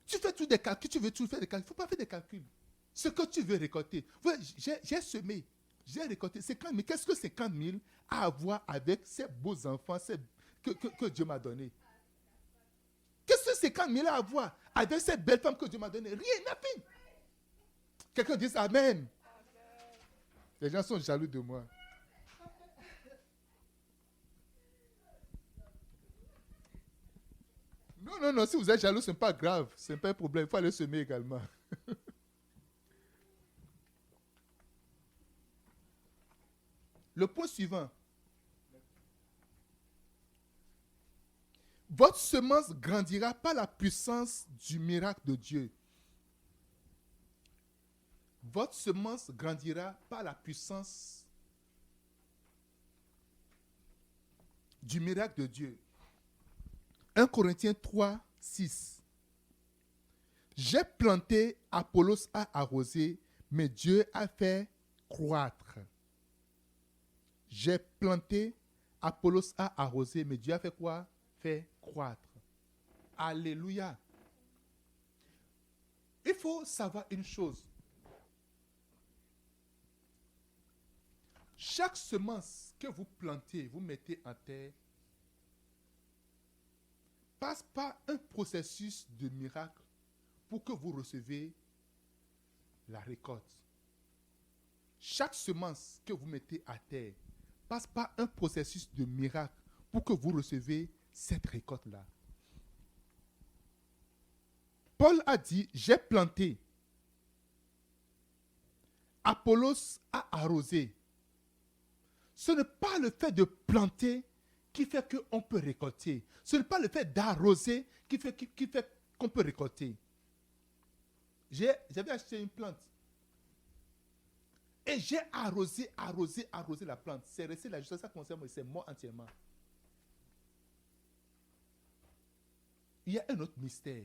Tu fais toujours des calculs, tu veux toujours faire des calculs. Il ne faut pas faire des calculs. Ce que tu veux récolter. J'ai semé, j'ai récolté 50 000. Qu'est-ce que 50 000 a à voir avec ces beaux enfants que Dieu m'a donnés? Qu'est-ce que 50 000 a à voir avec ces belles femmes que Dieu m'a données? Rien, nothing. Quelqu'un dit Amen. Les gens sont jaloux de moi. Non, si vous êtes jaloux, ce n'est pas grave. Ce n'est pas un problème. Il faut aller semer également. Le point suivant. Votre semence grandira par la puissance du miracle de Dieu. Votre semence grandira par la puissance du miracle de Dieu. 1 Corinthiens 3, 6. J'ai planté, Apollos a arrosé, mais Dieu a fait croître. J'ai planté, Apollos a arrosé, mais Dieu a fait quoi? Fait croître. Alléluia. Il faut savoir une chose. Chaque semence que vous plantez, vous mettez en terre, passe par un processus de miracle pour que vous recevez la récolte. Chaque semence que vous mettez à terre passe par un processus de miracle pour que vous recevez cette récolte-là. Paul a dit, j'ai planté. Apollos a arrosé. Ce n'est pas le fait de planter qui fait qu'on peut récolter. Ce n'est pas le fait d'arroser qui fait qu'on peut récolter. J'avais acheté une plante. Et j'ai arrosé la plante. C'est resté là, jusqu'à ça concerne, c'est mort entièrement. Il y a un autre mystère.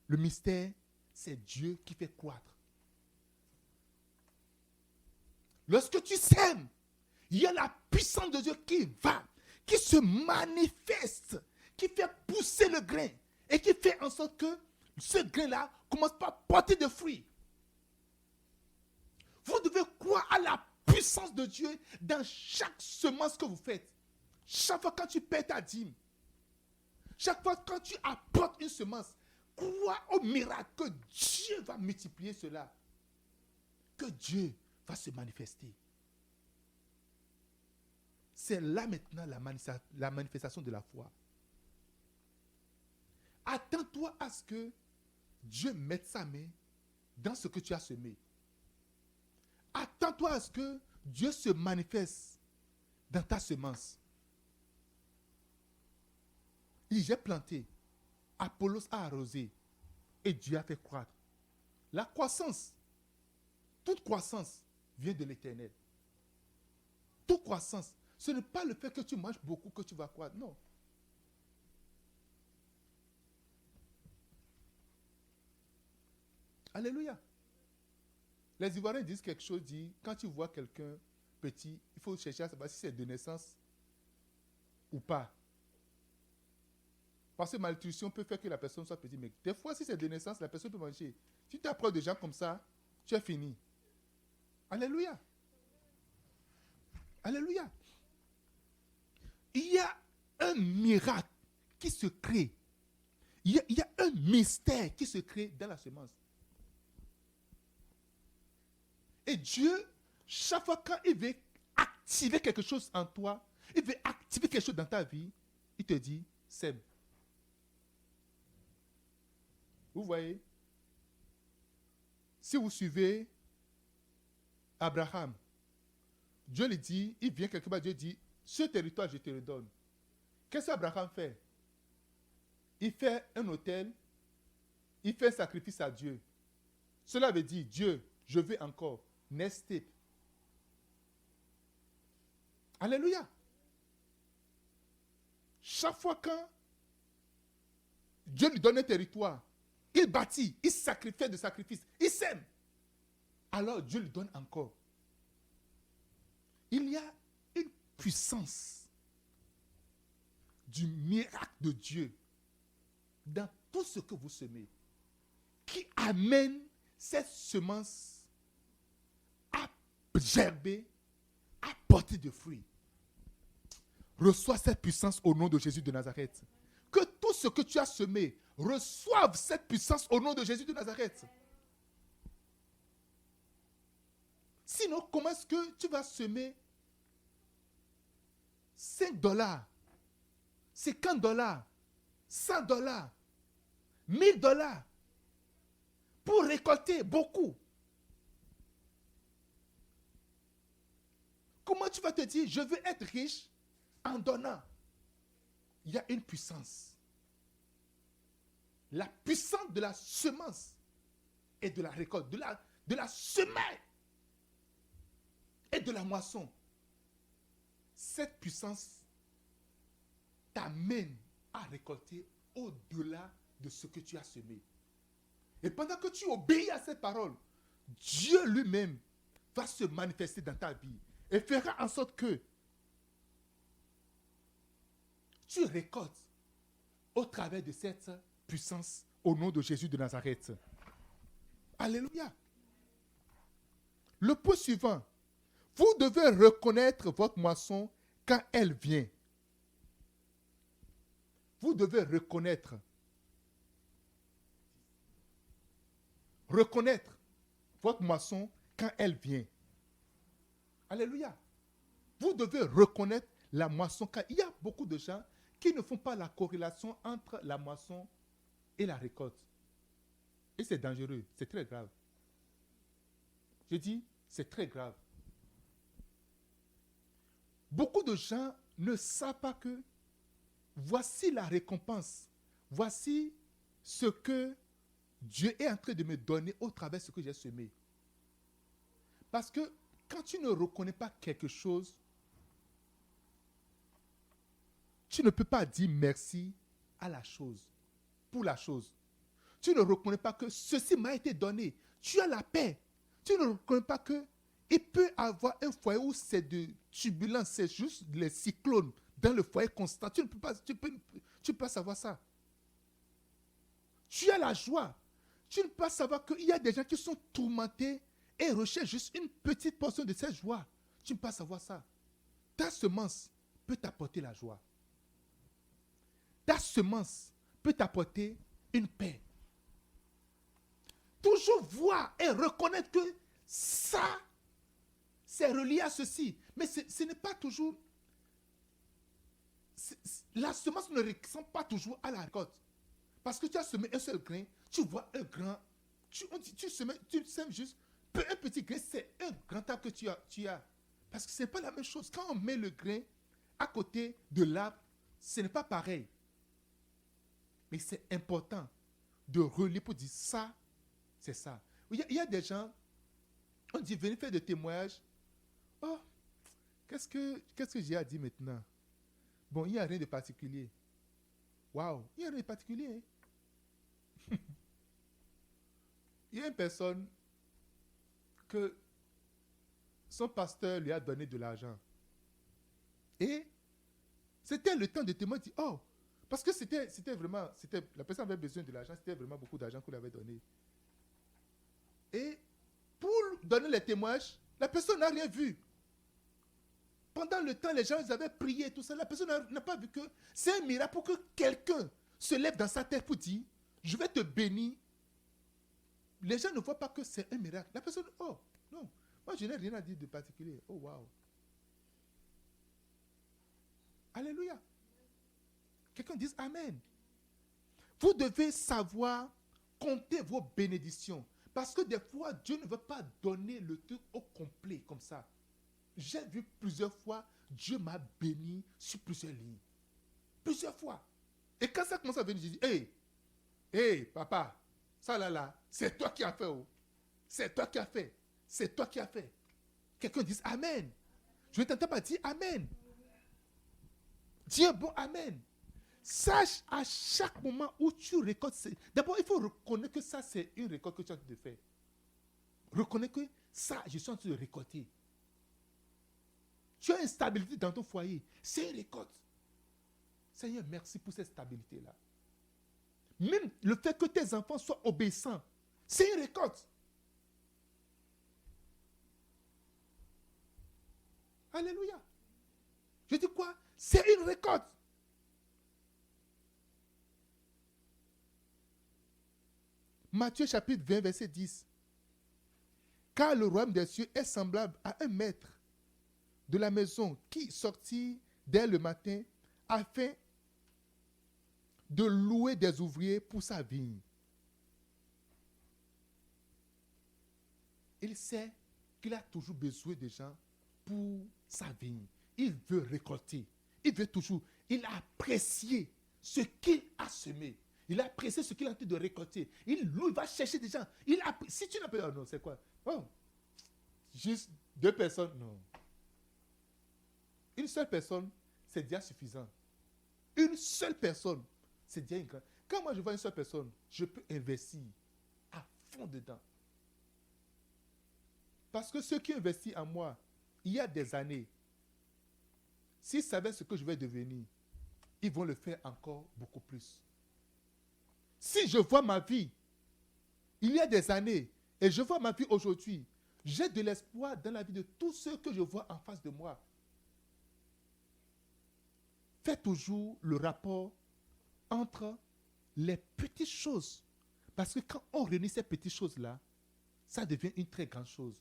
Le mystère, c'est Dieu qui fait croître. Lorsque tu sèmes, il y a la puissance de Dieu qui se manifeste, qui fait pousser le grain et qui fait en sorte que ce grain-là commence par porter des fruits. Vous devez croire à la puissance de Dieu dans chaque semence que vous faites. Chaque fois quand tu paies ta dîme, chaque fois quand tu apportes une semence, crois au miracle que Dieu va multiplier cela. Que Dieu va se manifester. C'est là maintenant la manifestation de la foi. Attends-toi à ce que Dieu mette sa main dans ce que tu as semé. Attends-toi à ce que Dieu se manifeste dans ta semence. J'ai planté, Apollos a arrosé et Dieu a fait croître. La croissance, toute croissance vient de l'Éternel. Toute croissance, ce n'est pas le fait que tu manges beaucoup que tu vas croître, non. Alléluia. Les Ivoiriens disent quelque chose, quand tu vois quelqu'un petit, il faut chercher à savoir si c'est de naissance ou pas. Parce que malnutrition peut faire que la personne soit petite. Mais des fois, si c'est de naissance, la personne peut manger. Si tu approches des gens comme ça, tu as fini. Alléluia. Alléluia. Il y a un miracle qui se crée. Il y a un mystère qui se crée dans la semence. Et Dieu, chaque fois quand il veut activer quelque chose en toi, il veut activer quelque chose dans ta vie, il te dit, sème. Vous voyez? Si vous suivez Abraham, Dieu lui dit, il vient quelque part, Dieu dit, ce territoire, je te le donne. Qu'est-ce qu'Abraham fait? Il fait un autel, il fait un sacrifice à Dieu. Cela veut dire, Dieu, je veux encore. Next step. Alléluia. Chaque fois quand Dieu lui donne un territoire, il bâtit, il sacrifie de sacrifices, il sème. Alors Dieu lui donne encore. Il y a une puissance du miracle de Dieu dans tout ce que vous semez qui amène cette semence à gerber, à porter de fruits. Reçois cette puissance au nom de Jésus de Nazareth. Que tout ce que tu as semé reçoive cette puissance au nom de Jésus de Nazareth. Sinon, comment est-ce que tu vas semer $5, $50, $100, $1000 pour récolter beaucoup? Comment tu vas te dire, je veux être riche en donnant? Il y a une puissance. La puissance de la semence et de la récolte, de la semaille et de la moisson. Cette puissance t'amène à récolter au-delà de ce que tu as semé. Et pendant que tu obéis à cette parole, Dieu lui-même va se manifester dans ta vie et fera en sorte que tu récoltes au travers de cette puissance au nom de Jésus de Nazareth. Alléluia. Le point suivant. Vous devez reconnaître votre moisson quand elle vient. Vous devez reconnaître votre moisson quand elle vient. Alléluia. Vous devez reconnaître la moisson quand il y a beaucoup de gens qui ne font pas la corrélation entre la moisson et la récolte. Et c'est dangereux, c'est très grave. Je dis, c'est très grave. Beaucoup de gens ne savent pas que voici la récompense, voici ce que Dieu est en train de me donner au travers de ce que j'ai semé. Parce que quand tu ne reconnais pas quelque chose, tu ne peux pas dire merci à la chose, pour la chose. Tu ne reconnais pas que ceci m'a été donné. Tu as la paix. Tu ne reconnais pas que il peut avoir un foyer où c'est de turbulence, c'est juste les cyclones dans le foyer constant. Tu ne peux pas savoir ça. Tu as la joie. Tu ne peux pas savoir qu'il y a des gens qui sont tourmentés et recherchent juste une petite portion de cette joie. Tu ne peux pas savoir ça. Ta semence peut t'apporter la joie. Ta semence peut t'apporter une paix. Toujours voir et reconnaître que ça, c'est relié à ceci. Mais ce n'est pas toujours... La semence ne ressemble pas toujours à la récolte. Parce que tu as semé un seul grain, tu vois un grand... Tu sèmes juste un petit grain, c'est un grand arbre que tu as. Parce que ce n'est pas la même chose. Quand on met le grain à côté de l'arbre, ce n'est pas pareil. Mais c'est important de relier pour dire ça, c'est ça. Il y a des gens, on dit, venez faire des témoignages. Oh, qu'est-ce que j'ai à dire maintenant? Bon, il n'y a rien de particulier. Waouh, il n'y a rien de particulier. Hein? Il y a une personne que son pasteur lui a donné de l'argent. Et c'était le temps de témoigner. Il dit, oh, parce que c'était vraiment, la personne avait besoin de l'argent, c'était vraiment beaucoup d'argent qu'on lui avait donné. Et pour donner les témoignages, la personne n'a rien vu. Pendant le temps, les gens ils avaient prié, tout ça. La personne n'a pas vu que c'est un miracle pour que quelqu'un se lève dans sa tête pour dire, je vais te bénir. Les gens ne voient pas que c'est un miracle. La personne, oh, non, moi je n'ai rien à dire de particulier. Oh, waouh. Alléluia. Quelqu'un dise Amen. Vous devez savoir compter vos bénédictions. Parce que des fois, Dieu ne veut pas donner le truc au complet comme ça. J'ai vu plusieurs fois, Dieu m'a béni sur plusieurs lignes. Plusieurs fois. Et quand ça commence à venir, je dis, hey, papa, ça là, c'est toi qui as fait. Oh. C'est toi qui as fait. C'est toi qui as fait. Quelqu'un dise Amen. Je ne t'entends pas dire Amen. Dis un bon Amen. Sache à chaque moment où tu récoltes. D'abord, il faut reconnaître que ça, c'est une récolte que tu es en train de faire. Reconnais que ça, je suis en train de récolter. Tu as une stabilité dans ton foyer. C'est une récolte. Seigneur, merci pour cette stabilité-là. Même le fait que tes enfants soient obéissants, c'est une récolte. Alléluia. Je dis quoi? C'est une récolte. Matthieu chapitre 20, verset 10. Car le royaume des cieux est semblable à un maître de la maison qui sortit dès le matin afin de louer des ouvriers pour sa vigne. Il sait qu'il a toujours besoin de gens pour sa vigne. Il veut récolter. Il a apprécié ce qu'il a semé. Il a apprécié ce qu'il a en train de récolter. Il va chercher des gens. Si tu n'as pas... non, c'est quoi? Oh, juste 2 personnes, non. Une seule personne, c'est déjà suffisant. Une seule personne, c'est déjà une grande... Quand moi je vois une seule personne, je peux investir à fond dedans. Parce que ceux qui investissent en moi, il y a des années, s'ils savaient ce que je vais devenir, ils vont le faire encore beaucoup plus. Si je vois ma vie, il y a des années, et je vois ma vie aujourd'hui, j'ai de l'espoir dans la vie de tous ceux que je vois en face de moi. Fais toujours le rapport entre les petites choses. Parce que quand on réunit ces petites choses-là, ça devient une très grande chose.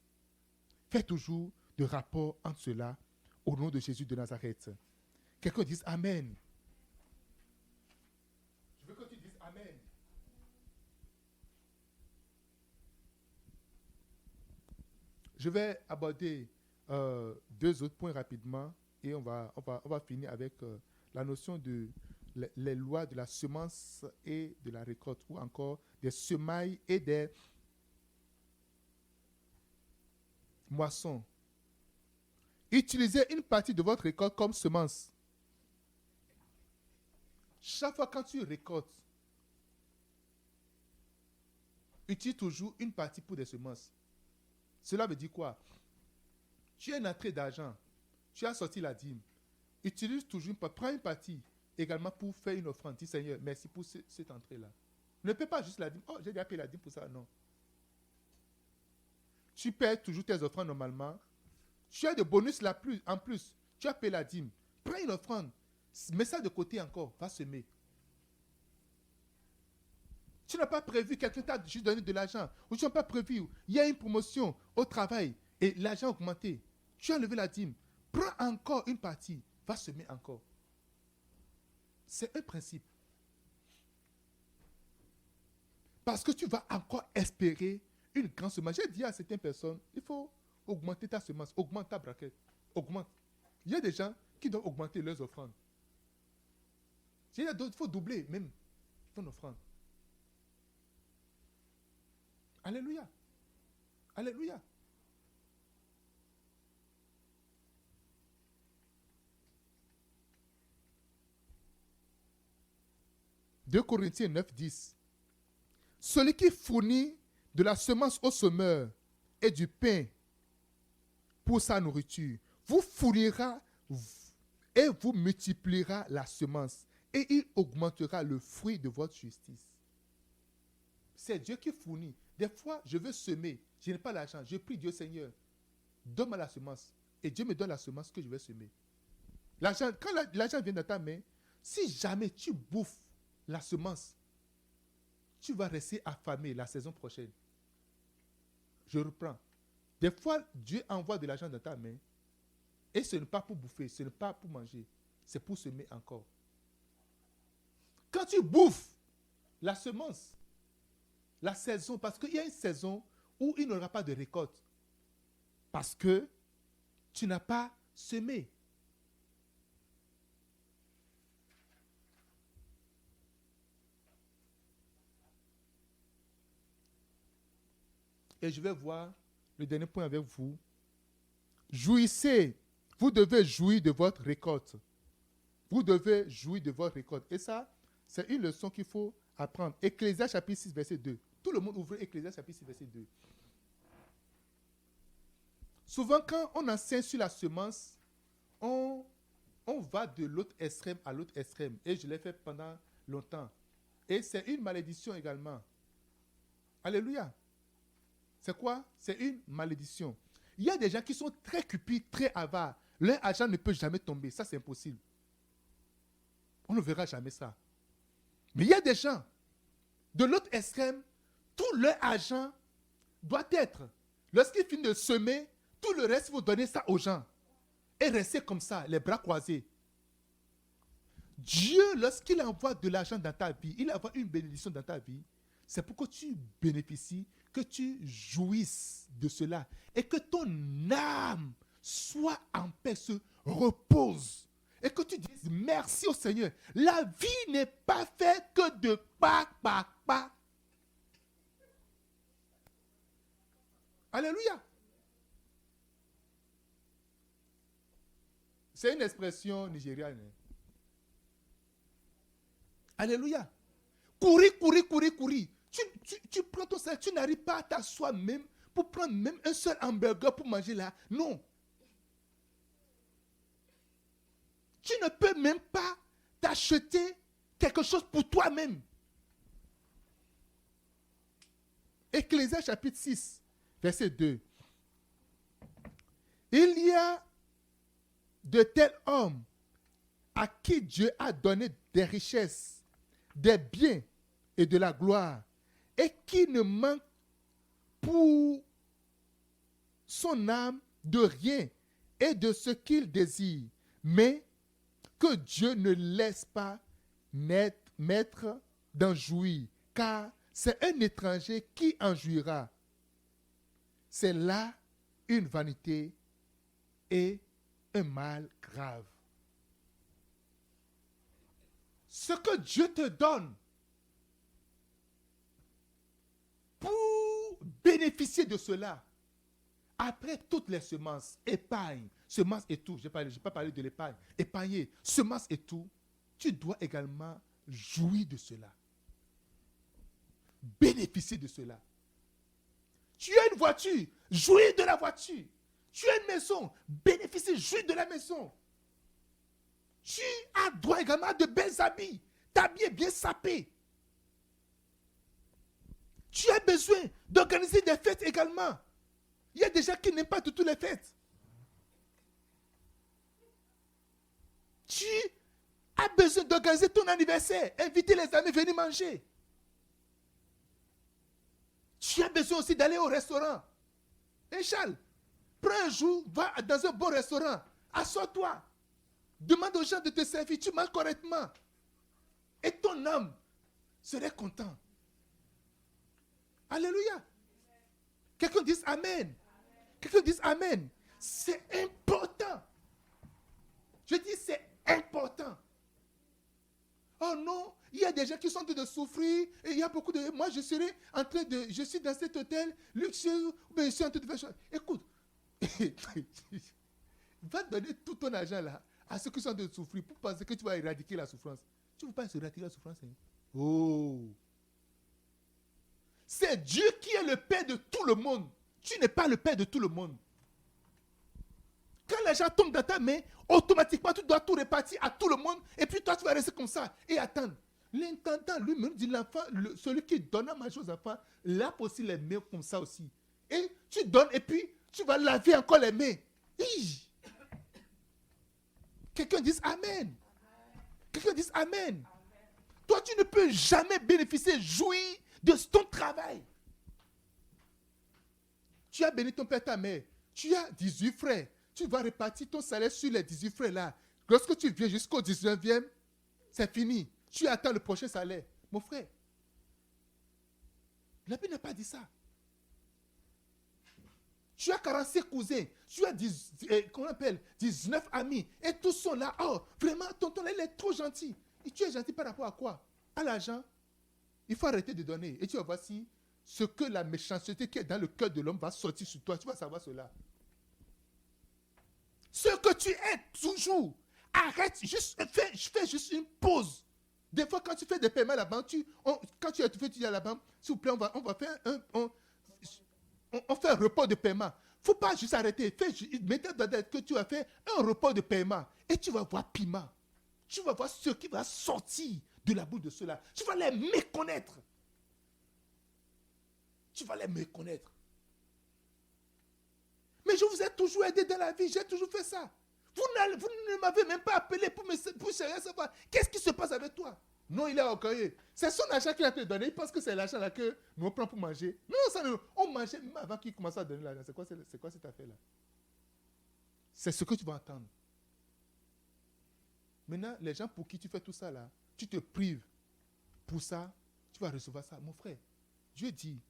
Fais toujours le rapport entre cela au nom de Jésus de Nazareth. Quelqu'un dise Amen. Je veux que tu dises Amen. Je vais aborder 2 autres points rapidement et on va finir avec la notion de les lois de la semence et de la récolte, ou encore des semailles et des moissons. Utilisez une partie de votre récolte comme semence. Chaque fois quand tu récoltes, utilise toujours une partie pour des semences. Cela veut dire quoi? Tu as une entrée d'argent, tu as sorti la dîme. Utilise toujours prends une partie également pour faire une offrande. Dis Seigneur, merci pour cette entrée-là. Ne paie pas juste la dîme. Oh, j'ai déjà payé la dîme pour ça. Non. Tu paies toujours tes offrandes normalement. Tu as des bonus en plus. Tu as payé la dîme. Prends une offrande. Mets ça de côté encore. Va semer. Tu n'as pas prévu, quelqu'un t'a juste donné de l'argent. Ou tu n'as pas prévu, il y a une promotion au travail et l'argent a augmenté. Tu as levé la dîme. Prends encore une partie, va semer encore. C'est un principe. Parce que tu vas encore espérer une grande semence. J'ai dit à certaines personnes, il faut augmenter ta semence, augmente ta braquette, augmente. Il y a des gens qui doivent augmenter leurs offrandes. Il y a d'autres, il faut doubler même ton offrande. Alléluia. Alléluia. Deux Corinthiens 9, 10. Celui qui fournit de la semence au semeur et du pain pour sa nourriture, vous fournira et vous multipliera la semence et il augmentera le fruit de votre justice. C'est Dieu qui fournit. Des fois, je veux semer, je n'ai pas l'argent, je prie Dieu, Seigneur, donne-moi la semence. Et Dieu me donne la semence que je vais semer. L'argent, quand l'argent vient dans ta main, si jamais tu bouffes la semence, tu vas rester affamé la saison prochaine. Je reprends. Des fois, Dieu envoie de l'argent dans ta main et ce n'est pas pour bouffer, ce n'est pas pour manger, c'est pour semer encore. Quand tu bouffes la semence, la saison, parce qu'il y a une saison où il n'y aura pas de récolte, parce que tu n'as pas semé. Et je vais voir le dernier point avec vous. Jouissez. Vous devez jouir de votre récolte. Vous devez jouir de votre récolte. Et ça, c'est une leçon qu'il faut apprendre. Ecclésiaste chapitre 6, verset 2. Tout le monde ouvre Ecclésiaste chapitre 6, verset 2. Souvent, quand on enseigne sur la semence, on va de l'autre extrême à l'autre extrême. Et je l'ai fait pendant longtemps. Et c'est une malédiction également. Alléluia. C'est quoi? C'est une malédiction. Il y a des gens qui sont très cupides, très avares. Leur argent ne peut jamais tomber. Ça, c'est impossible. On ne verra jamais ça. Mais il y a des gens, de l'autre extrême, tout leur argent doit être, lorsqu'ils finissent de semer, tout le reste, il faut donner ça aux gens. Et rester comme ça, les bras croisés. Dieu, lorsqu'il envoie de l'argent dans ta vie, il envoie une bénédiction dans ta vie, c'est pour que tu bénéficies, que tu jouisses de cela et que ton âme soit en paix, se repose et que tu dises merci au Seigneur. La vie n'est pas faite que de pas. Alléluia. C'est une expression nigériane. Alléluia. Courir. Tu prends ton salaire, tu n'arrives pas à t'asseoir même pour prendre même un seul hamburger pour manger là. Non. Tu ne peux même pas t'acheter quelque chose pour toi-même. Ecclésiaste chapitre 6, verset 2. Il y a de tels hommes à qui Dieu a donné des richesses, des biens et de la gloire, et qui ne manque pour son âme de rien et de ce qu'il désire, mais que Dieu ne laisse pas mettre d'en jouir, car c'est un étranger qui en jouira. C'est là une vanité et un mal grave. Ce que Dieu te donne pour bénéficier de cela, après toutes les semences, épargne, semences et tout, je n'ai pas parlé de l'épargne, épargner, semences et tout, tu dois également jouir de cela. Bénéficier de cela. Tu as une voiture, jouir de la voiture. Tu as une maison, bénéficier, jouir de la maison. Tu as droit également à de belles habits, t'habiller bien sapé. Tu as besoin d'organiser des fêtes également. Il y a des gens qui n'aiment pas du tout les fêtes. Tu as besoin d'organiser ton anniversaire, inviter les amis à venir manger. Tu as besoin aussi d'aller au restaurant. Et Charles, prends un jour, va dans un bon restaurant. Assois-toi. Demande aux gens de te servir. Tu manges correctement. Et ton âme serait content. Alléluia. Quelqu'un dise Amen. Quelqu'un dise Amen. C'est important. Je dis c'est important. Oh non, il y a des gens qui sont en train de souffrir. Et il y a beaucoup de... Moi, je suis dans cet hôtel luxueux. Mais je suis en train de faire chose. Écoute. Va donner tout ton argent là à ceux qui sont en train de souffrir pour penser que tu vas éradiquer la souffrance. Tu ne veux pas éradiquer la souffrance. Hein? Oh. C'est Dieu qui est le Père de tout le monde. Tu n'es pas le Père de tout le monde. Quand l'argent tombe dans ta main, automatiquement, tu dois tout répartir à tout le monde. Et puis toi, tu vas rester comme ça et attendre. L'intendant, lui-même, dit l'enfant, celui qui donne à manger aux enfants, lave aussi les mains comme ça aussi. Et tu donnes et puis tu vas laver encore les mains. Hi. Quelqu'un dise Amen. Quelqu'un dise Amen. Toi, tu ne peux jamais bénéficier, jouir de ton travail. Tu as béni ton père, ta mère. Tu as 18 frères. Tu vas répartir ton salaire sur les 18 frères là. Lorsque tu viens jusqu'au 19e, c'est fini. Tu attends le prochain salaire. Mon frère, la Bible n'a pas dit ça. Tu as 46 cousins. Tu as 19 amis. Et tous sont là. Oh, vraiment, tonton là, il est trop gentil. Et tu es gentil par rapport à quoi? À l'argent. Il faut arrêter de donner. Et tu vas voir si ce que la méchanceté qui est dans le cœur de l'homme va sortir sur toi. Tu vas savoir cela. Ce que tu es toujours, arrête, fais juste une pause. Des fois, quand tu fais des paiements à la banque, quand tu dis à la banque, s'il vous plaît, on va faire on fait un report de paiement. Il ne faut pas juste arrêter. Mettez dans tête que tu vas faire un report de paiement. Et tu vas voir piment. Tu vas voir ce qui va sortir de la bouche de ceux-là. Tu vas les méconnaître. Tu vas les méconnaître. Mais je vous ai toujours aidé dans la vie. J'ai toujours fait ça. Vous ne m'avez même pas appelé pour savoir qu'est-ce qui se passe avec toi. Non, il est orgueilleux. C'est son argent qu'il a te donné. Il pense que c'est l'argent là que nous prenons pour manger. Non, on mangeait même avant qu'il commence à donner l'argent. C'est quoi cette affaire-là? C'est ce que tu vas entendre. Maintenant, les gens pour qui tu fais tout ça là, tu te prives. Pour ça, tu vas recevoir ça. Mon frère, Dieu dit,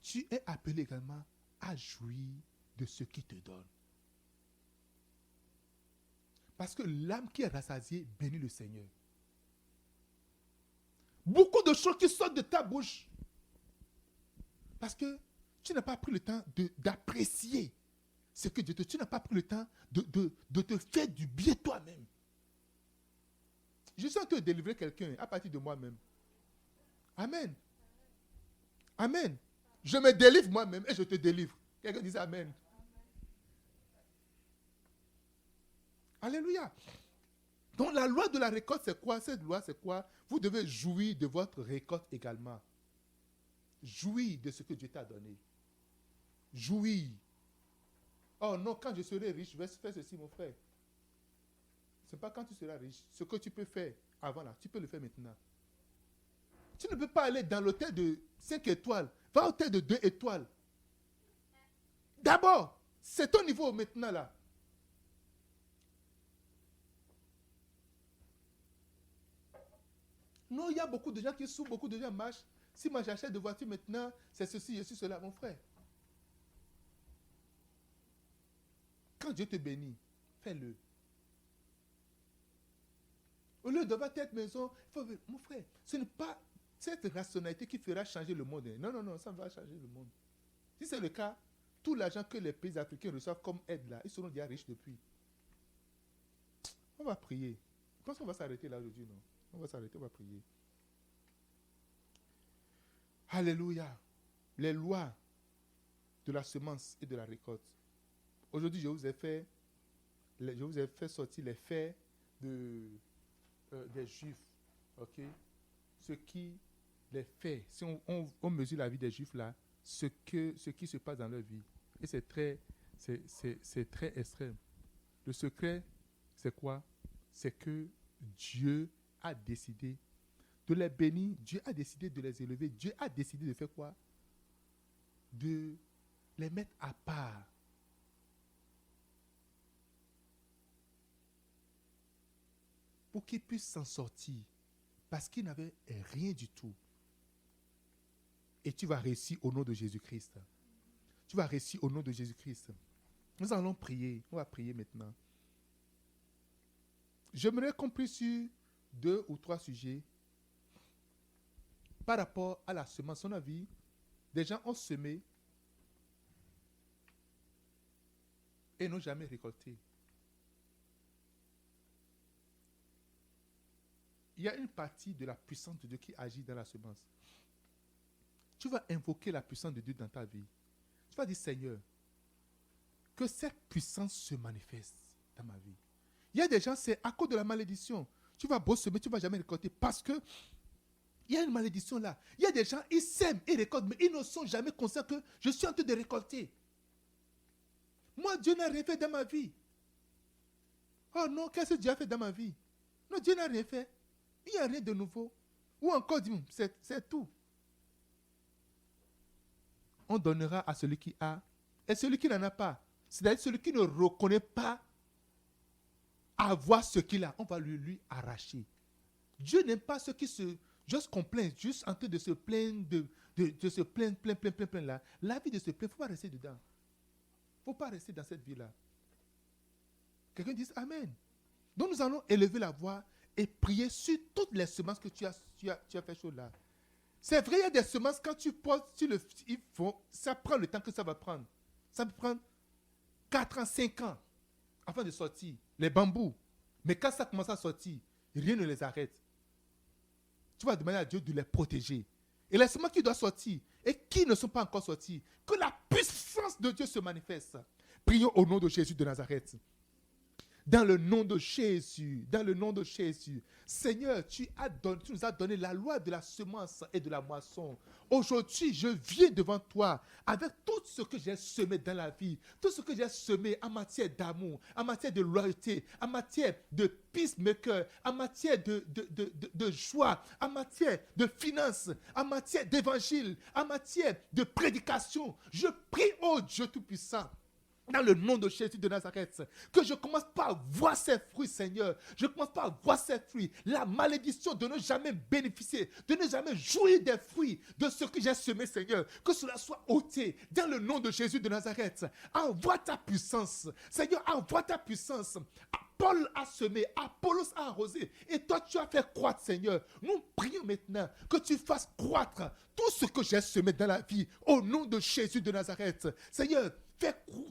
tu es appelé également à jouir de ce qu'il te donne. Parce que l'âme qui est rassasiée bénit le Seigneur. Beaucoup de choses qui sortent de ta bouche. Parce que tu n'as pas pris le temps d'apprécier ce que Dieu te... Tu n'as pas pris le temps de te faire du bien toi-même. Je suis en train de délivrer quelqu'un à partir de moi-même. Amen. Amen. Je me délivre moi-même et je te délivre. Quelqu'un dit Amen. Alléluia. Donc la loi de la récolte, c'est quoi? Cette loi, c'est quoi? Vous devez jouir de votre récolte également. Jouir de ce que Dieu t'a donné. Jouir. Oh non, quand je serai riche, je vais faire ceci, mon frère. Ce n'est pas quand tu seras riche. Ce que tu peux faire avant là, tu peux le faire maintenant. Tu ne peux pas aller dans l'hôtel de 5 étoiles. Va à l'hôtel de 2 étoiles. D'abord, c'est ton niveau maintenant là. Non, il y a beaucoup de gens qui souffrent, beaucoup de gens marchent. Si moi j'achète de voiture maintenant, c'est ceci, je suis cela, mon frère. Quand Dieu te bénit, fais-le. Au lieu d'avoir telle maison, mon frère, ce n'est pas cette rationalité qui fera changer le monde. Non, non, non, ça ne va changer le monde. Si c'est le cas, tout l'argent que les pays africains reçoivent comme aide là, ils seront déjà riches depuis. On va prier. Je pense qu'on va s'arrêter là aujourd'hui, non? On va s'arrêter, on va prier. Alléluia. Les lois de la semence et de la récolte. Aujourd'hui, je vous ai fait sortir les faits des Juifs. Ok? Ce qui les fait, si on mesure la vie des Juifs là, ce qui se passe dans leur vie. Et c'est très extrême. Le secret, c'est quoi? C'est que Dieu a décidé de les bénir, Dieu a décidé de les élever, Dieu a décidé de faire quoi? de les mettre à part. Pour qu'ils puissent s'en sortir. Parce qu'ils n'avaient rien du tout. Et tu vas réussir au nom de Jésus-Christ. Tu vas réussir au nom de Jésus-Christ. Nous allons prier. On va prier maintenant. J'aimerais qu'on prie sur 2 ou 3 sujets par rapport à la semence. On a vu, des gens ont semé et n'ont jamais récolté. Il y a une partie de la puissance de Dieu qui agit dans la semence. Tu vas invoquer la puissance de Dieu dans ta vie. Tu vas dire, Seigneur, que cette puissance se manifeste dans ma vie. Il y a des gens, c'est à cause de la malédiction. Tu vas beau semer, tu ne vas jamais récolter parce que il y a une malédiction là. Il y a des gens, ils sèment, ils récoltent, mais ils ne sont jamais conscients que je suis en train de récolter. Moi, Dieu n'a rien fait dans ma vie. Oh non, qu'est-ce que Dieu a fait dans ma vie? Non, Dieu n'a rien fait. Il n'y a rien de nouveau. Ou encore, c'est tout. On donnera à celui qui a et celui qui n'en a pas. C'est-à-dire celui qui ne reconnaît pas avoir ce qu'il a, on va lui arracher. Dieu n'aime pas ceux qui se juste complainent, juste en train de se plaindre, de se plaindre, plein là. La vie de se plaindre, il ne faut pas rester dedans. Il ne faut pas rester dans cette vie-là. Quelqu'un dit Amen. Donc nous allons élever la voix et prier sur toutes les semences que tu as fait chaud là. C'est vrai, il y a des semences, quand tu poses sur le fond, ça prend le temps que ça va prendre. Ça peut prendre 4 ans, 5 ans afin de sortir. Les bambous. Mais quand ça commence à sortir, rien ne les arrête. Tu vas demander à Dieu de les protéger. Et les semences qui doivent sortir et qui ne sont pas encore sorties, que la puissance de Dieu se manifeste. Prions au nom de Jésus de Nazareth. Dans le nom de Jésus, dans le nom de Jésus. Seigneur, tu nous as donné la loi de la semence et de la moisson. Aujourd'hui, je viens devant toi avec tout ce que j'ai semé dans la vie, tout ce que j'ai semé en matière d'amour, en matière de loyauté, en matière de peacemaker, en matière de joie, en matière de finances, en matière d'évangile, en matière de prédication. Je prie, oh Dieu Tout-Puissant, dans le nom de Jésus de Nazareth, que je commence par voir ses fruits, Seigneur. Je commence par voir ses fruits. La malédiction de ne jamais bénéficier, de ne jamais jouir des fruits de ce que j'ai semé, Seigneur. Que cela soit ôté dans le nom de Jésus de Nazareth. Envoie ta puissance. Seigneur, envoie ta puissance. Paul a semé, Apollos a arrosé, et toi tu as fait croître, Seigneur. Nous prions maintenant que tu fasses croître tout ce que j'ai semé dans la vie, au nom de Jésus de Nazareth. Seigneur,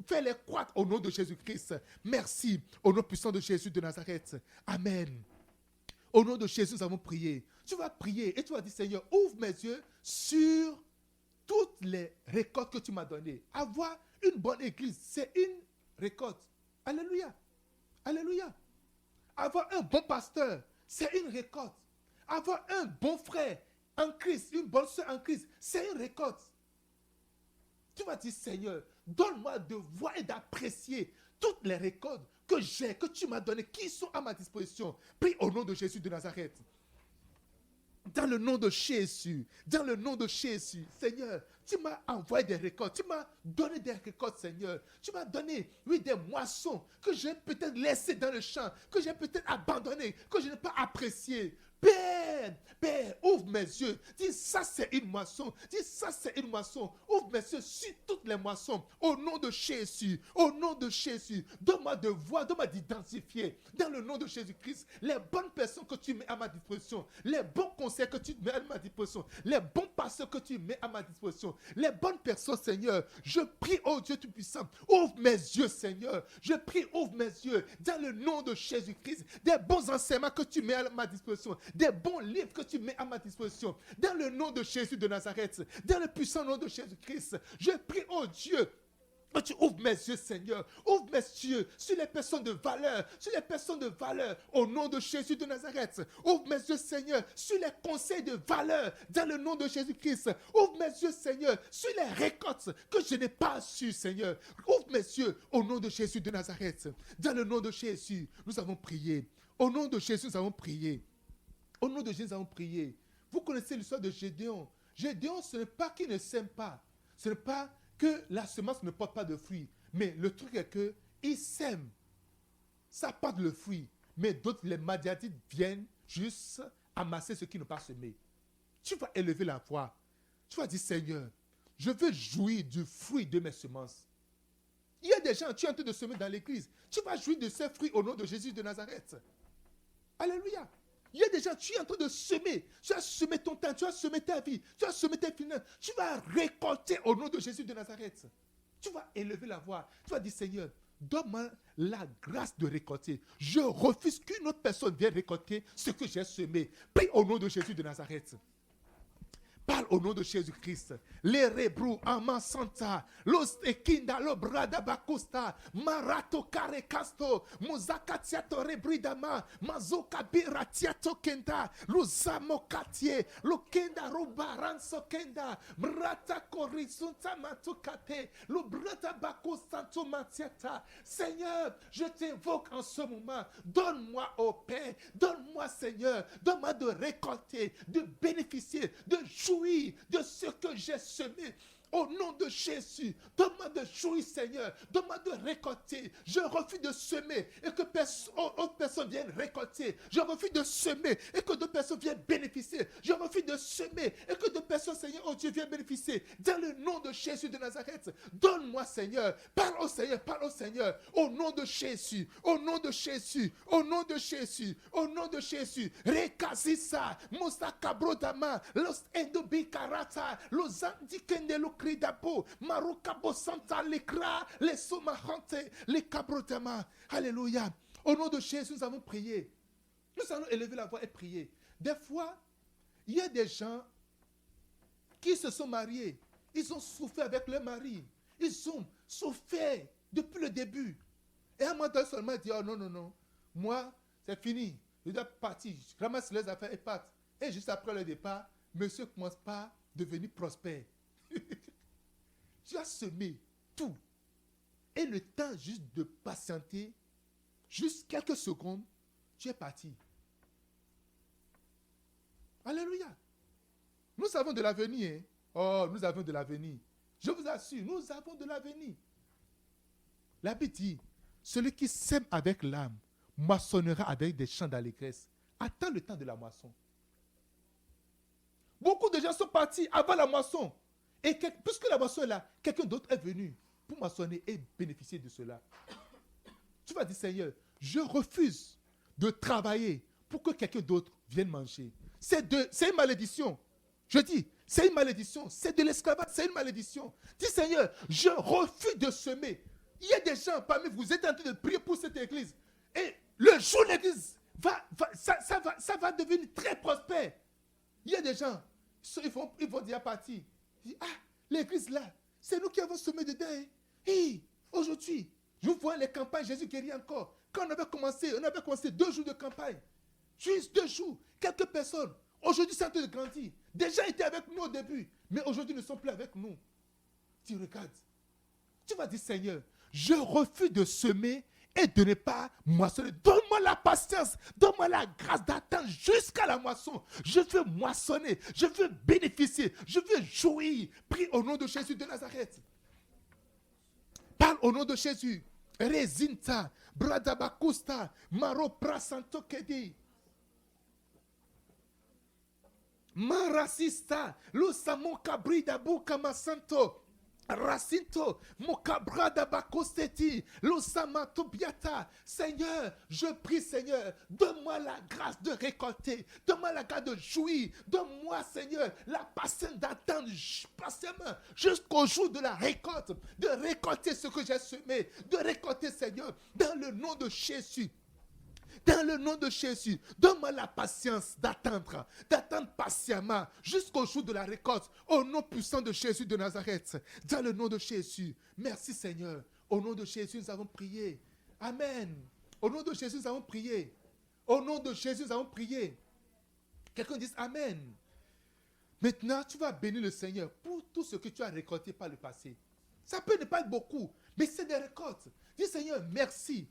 fais-les croître au nom de Jésus-Christ. Merci, au nom puissant de Jésus de Nazareth. Amen. Au nom de Jésus, nous avons prié. Tu vas prier et tu vas dire, Seigneur, ouvre mes yeux sur toutes les récoltes que tu m'as données. Avoir une bonne église, c'est une récolte. Alléluia. Alléluia. Avoir un bon pasteur, c'est une récolte. Avoir un bon frère en Christ, une bonne soeur en Christ, c'est une récolte. Tu vas dire, Seigneur, donne-moi de voir et d'apprécier toutes les récoltes que j'ai, que tu m'as données, qui sont à ma disposition. Prie au nom de Jésus de Nazareth. Dans le nom de Jésus, dans le nom de Jésus, Seigneur, tu m'as envoyé des récoltes, tu m'as donné des récoltes, Seigneur. Tu m'as donné, oui, des moissons que j'ai peut-être laissées dans le champ, que j'ai peut-être abandonnées, que je n'ai pas appréciées. Père, ouvre mes yeux. Dis, ça c'est une moisson. Dis, ça c'est une moisson. Ouvre mes yeux sur toutes les moissons. Au nom de Jésus. Au nom de Jésus. Donne-moi de voir, donne-moi d'identifier. Dans le nom de Jésus-Christ, les bonnes personnes que tu mets à ma disposition. Les bons conseils que tu mets à ma disposition. Les bons pasteurs que tu mets à ma disposition. Les bonnes personnes, Seigneur. Je prie, oh Dieu Tout-Puissant. Ouvre mes yeux, Seigneur. Je prie, ouvre mes yeux. Dans le nom de Jésus-Christ. Des bons enseignements que tu mets à ma disposition. Des bons livres que tu mets à ma disposition. Dans le nom de Jésus de Nazareth, dans le puissant nom de Jésus-Christ, je prie, oh Dieu, que tu ouvres mes yeux, Seigneur. Ouvre mes yeux sur les personnes de valeur, sur les personnes de valeur, au nom de Jésus de Nazareth. Ouvre mes yeux, Seigneur, sur les conseils de valeur, dans le nom de Jésus-Christ. Ouvre mes yeux, Seigneur, sur les récoltes que je n'ai pas su, Seigneur. Ouvre mes yeux, au nom de Jésus de Nazareth. Dans le nom de Jésus, nous avons prié. Au nom de Jésus, nous avons prié. Au nom de Jésus, nous avons prié. Vous connaissez l'histoire de Gédéon. Gédéon, ce n'est pas qu'il ne sème pas. Ce n'est pas que la semence ne porte pas de fruits. Mais le truc est qu'ils sèment. Ça porte le fruit. Mais d'autres, les madianites, viennent juste amasser ce qui n'est pas semé. Tu vas élever la voix. Tu vas dire, Seigneur, je veux jouir du fruit de mes semences. Il y a des gens, tu es en train de semer dans l'église. Tu vas jouir de ces fruits au nom de Jésus de Nazareth. Alléluia. Il y a des gens, tu es en train de semer. Tu as semé ton temps, tu as semé ta vie, tu as semé tes finances. Tu vas récolter au nom de Jésus de Nazareth. Tu vas élever la voix. Tu vas dire, Seigneur, donne-moi la grâce de récolter. Je refuse qu'une autre personne vienne récolter ce que j'ai semé. Prie au nom de Jésus de Nazareth. Parle au nom de Jésus-Christ. Les rebrou ama santa, los ekinda lo brada bakusta, marato kare casto, muzakatiato rebridama, mazoka biratiato kenda, luzamo katie, lo kenda rubaranso kenda, mrata korisunta matukate, lo brada bakustanto matiata. Seigneur, je t'invoque en ce moment. Donne-moi, ô Père, donne-moi, Seigneur, donne-moi de récolter, de bénéficier, de jouir de ce que j'ai semé. Au nom de Jésus, donne-moi de jouir, Seigneur. Donne-moi de récolter. Je refuse de semer et que d'autres personnes viennent récolter. Je refuse de semer et que d'autres personnes viennent bénéficier. Je refuse de semer et que d'autres personnes, Seigneur, oh Dieu, viennent bénéficier. Dans le nom de Jésus de Nazareth, donne-moi, Seigneur. Parle au Seigneur, parle au Seigneur. Au nom de Jésus, au nom de Jésus, au nom de Jésus, au nom de Jésus. Rekazisa, Moussa Brodama, Los Endobikarata, Los Andikendelo. Marukabo Santa Lekra, les Somahante, les Cabrotama. Alléluia. Au nom de Jésus, nous avons prié. Nous allons élever la voix et prier. Des fois, il y a des gens qui se sont mariés. Ils ont souffert avec leur mari. Ils ont souffert depuis le début. Et à un moment donné seulement, ils disent, oh non, non, non. Moi, c'est fini. Je dois partir. Je ramasse les affaires et part. Et juste après le départ, monsieur ne commence pas à devenir prospère. Tu as semé tout. Et le temps juste de patienter, juste quelques secondes, tu es parti. Alléluia. Nous avons de l'avenir. Hein? Oh, nous avons de l'avenir. Je vous assure, nous avons de l'avenir. La Bible dit, celui qui sème avec l'âme, moissonnera avec des chants d'allégresse. Attends le temps de la moisson. Beaucoup de gens sont partis avant la moisson. Et puisque la moisson est là, quelqu'un d'autre est venu pour moissonner et bénéficier de cela. Tu vas dire, Seigneur, je refuse de travailler pour que quelqu'un d'autre vienne manger. C'est une malédiction. Je dis, c'est une malédiction. C'est de l'esclavage, c'est une malédiction. Dis, Seigneur, je refuse de semer. Il y a des gens parmi vous, vous êtes en train de prier pour cette église. Et le jour où l'église ça va devenir très prospère. Il y a des gens, ils vont dire à partir. Ah, l'église là, c'est nous qui avons semé dedans. Hein. Hey, aujourd'hui, je vois les campagnes, Jésus guérit encore. Quand on avait commencé 2 jours de campagne. Juste 2 jours. Quelques personnes. Aujourd'hui, c'est en train de grandir. Des gens étaient avec nous au début, mais aujourd'hui, ils ne sont plus avec nous. Tu regardes. Tu vas dire, Seigneur, je refuse de semer et de ne pas moissonner. Donne-moi la patience, donne-moi la grâce d'attendre jusqu'à la moisson. Je veux moissonner, je veux bénéficier, je veux jouir. Prie au nom de Jésus de Nazareth. Parle au nom de Jésus. Rezinta, Bradabakusta, Maro Prasanto Kedi. Marasista, Lusamo Cabrida Bukama Santo. Racinto, Mokabrada Bakosteti, Losamato Biata. Seigneur, je prie, Seigneur, donne-moi la grâce de récolter, donne-moi la grâce de jouir, donne-moi, Seigneur, la patience d'attendre patiemment jusqu'au jour de la récolte, de récolter ce que j'ai semé, de récolter, Seigneur, dans le nom de Jésus. Dans le nom de Jésus, donne-moi la patience d'attendre patiemment jusqu'au jour de la récolte. Au nom puissant de Jésus de Nazareth, dans le nom de Jésus. Merci Seigneur. Au nom de Jésus, nous avons prié. Amen. Au nom de Jésus, nous avons prié. Au nom de Jésus, nous avons prié. Quelqu'un dit Amen. Maintenant, tu vas bénir le Seigneur pour tout ce que tu as récolté par le passé. Ça peut ne pas être beaucoup, mais c'est des récoltes. Dis Seigneur, merci.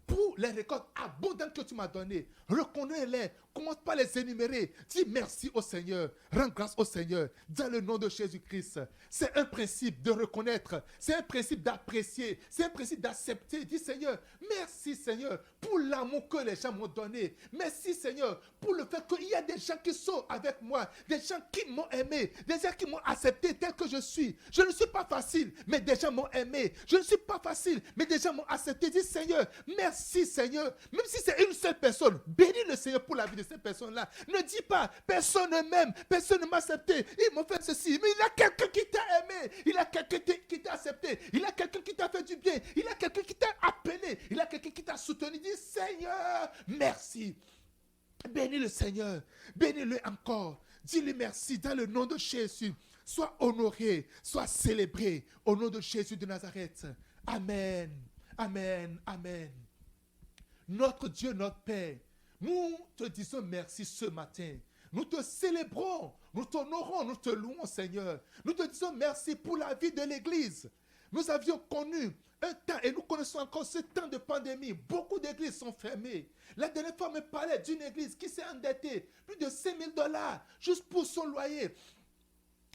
pour les récoltes abondantes que tu m'as données. Reconnais-les. Commence pas à les énumérer. Dis merci au Seigneur. Rends grâce au Seigneur. Dans le nom de Jésus-Christ. C'est un principe de reconnaître. C'est un principe d'apprécier. C'est un principe d'accepter. Dis Seigneur, merci Seigneur pour l'amour que les gens m'ont donné. Merci Seigneur pour le fait qu'il y a des gens qui sont avec moi. Des gens qui m'ont aimé. Des gens qui m'ont accepté tel que je suis. Je ne suis pas facile, mais des gens m'ont aimé. Je ne suis pas facile, mais des gens m'ont accepté. Dis Seigneur, merci Seigneur. Même si c'est une seule personne, bénis le Seigneur pour la vie de cette personne-là. Ne dis pas, personne ne m'aime, personne ne m'a accepté. Ils m'ont fait ceci, mais il y a quelqu'un qui t'a aimé. Il y a quelqu'un qui t'a accepté. Il y a quelqu'un qui t'a fait du bien. Il y a quelqu'un qui t'a appelé. Il y a quelqu'un qui t'a soutenu. Dis Seigneur, merci. Bénis le Seigneur. Bénis-le encore. Dis-lui merci dans le nom de Jésus. Sois honoré, sois célébré au nom de Jésus de Nazareth. Amen. Amen. Amen. Notre Dieu, notre Père, nous te disons merci ce matin. Nous te célébrons, nous t'honorons, nous te louons, Seigneur. Nous te disons merci pour la vie de l'Église. Nous avions connu un temps, et nous connaissons encore ce temps de pandémie. Beaucoup d'églises sont fermées. La dernière fois, on me parlait d'une église qui s'est endettée, plus de $5,000 juste pour son loyer.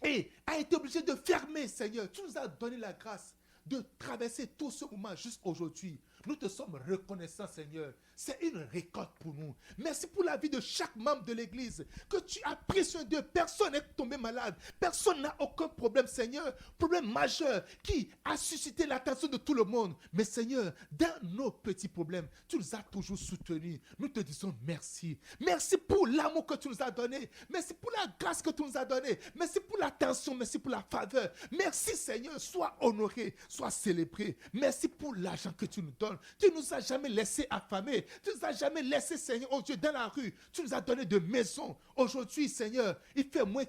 Et a été obligée de fermer, Seigneur. Tu nous as donné la grâce de traverser tout ce moment jusqu'à aujourd'hui. Nous te sommes reconnaissants, Seigneur. C'est une récolte pour nous. Merci pour la vie de chaque membre de l'Église. Que tu as pris soin d'eux. Personne n'est tombé malade. Personne n'a aucun problème, Seigneur. Problème majeur qui a suscité l'attention de tout le monde. Mais Seigneur, dans nos petits problèmes, tu nous as toujours soutenus. Nous te disons merci. Merci pour l'amour que tu nous as donné. Merci pour la grâce que tu nous as donnée. Merci pour l'attention. Merci pour la faveur. Merci, Seigneur. Sois honoré. Sois célébré. Merci pour l'argent que tu nous donnes. Tu ne nous as jamais laissé affamer. Tu ne nous as jamais laissé, Seigneur, oh Dieu, dans la rue. Tu nous as donné de maisons. Aujourd'hui, Seigneur, il fait moins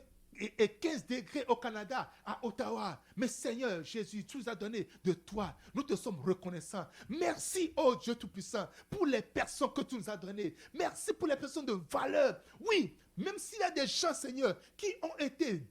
et 15 degrés au Canada, à Ottawa. Mais Seigneur Jésus, tu nous as donné de toi. Nous te sommes reconnaissants. Merci, oh Dieu Tout-Puissant, pour les personnes que tu nous as données. Merci pour les personnes de valeur. Oui, même s'il y a des gens, Seigneur, qui ont été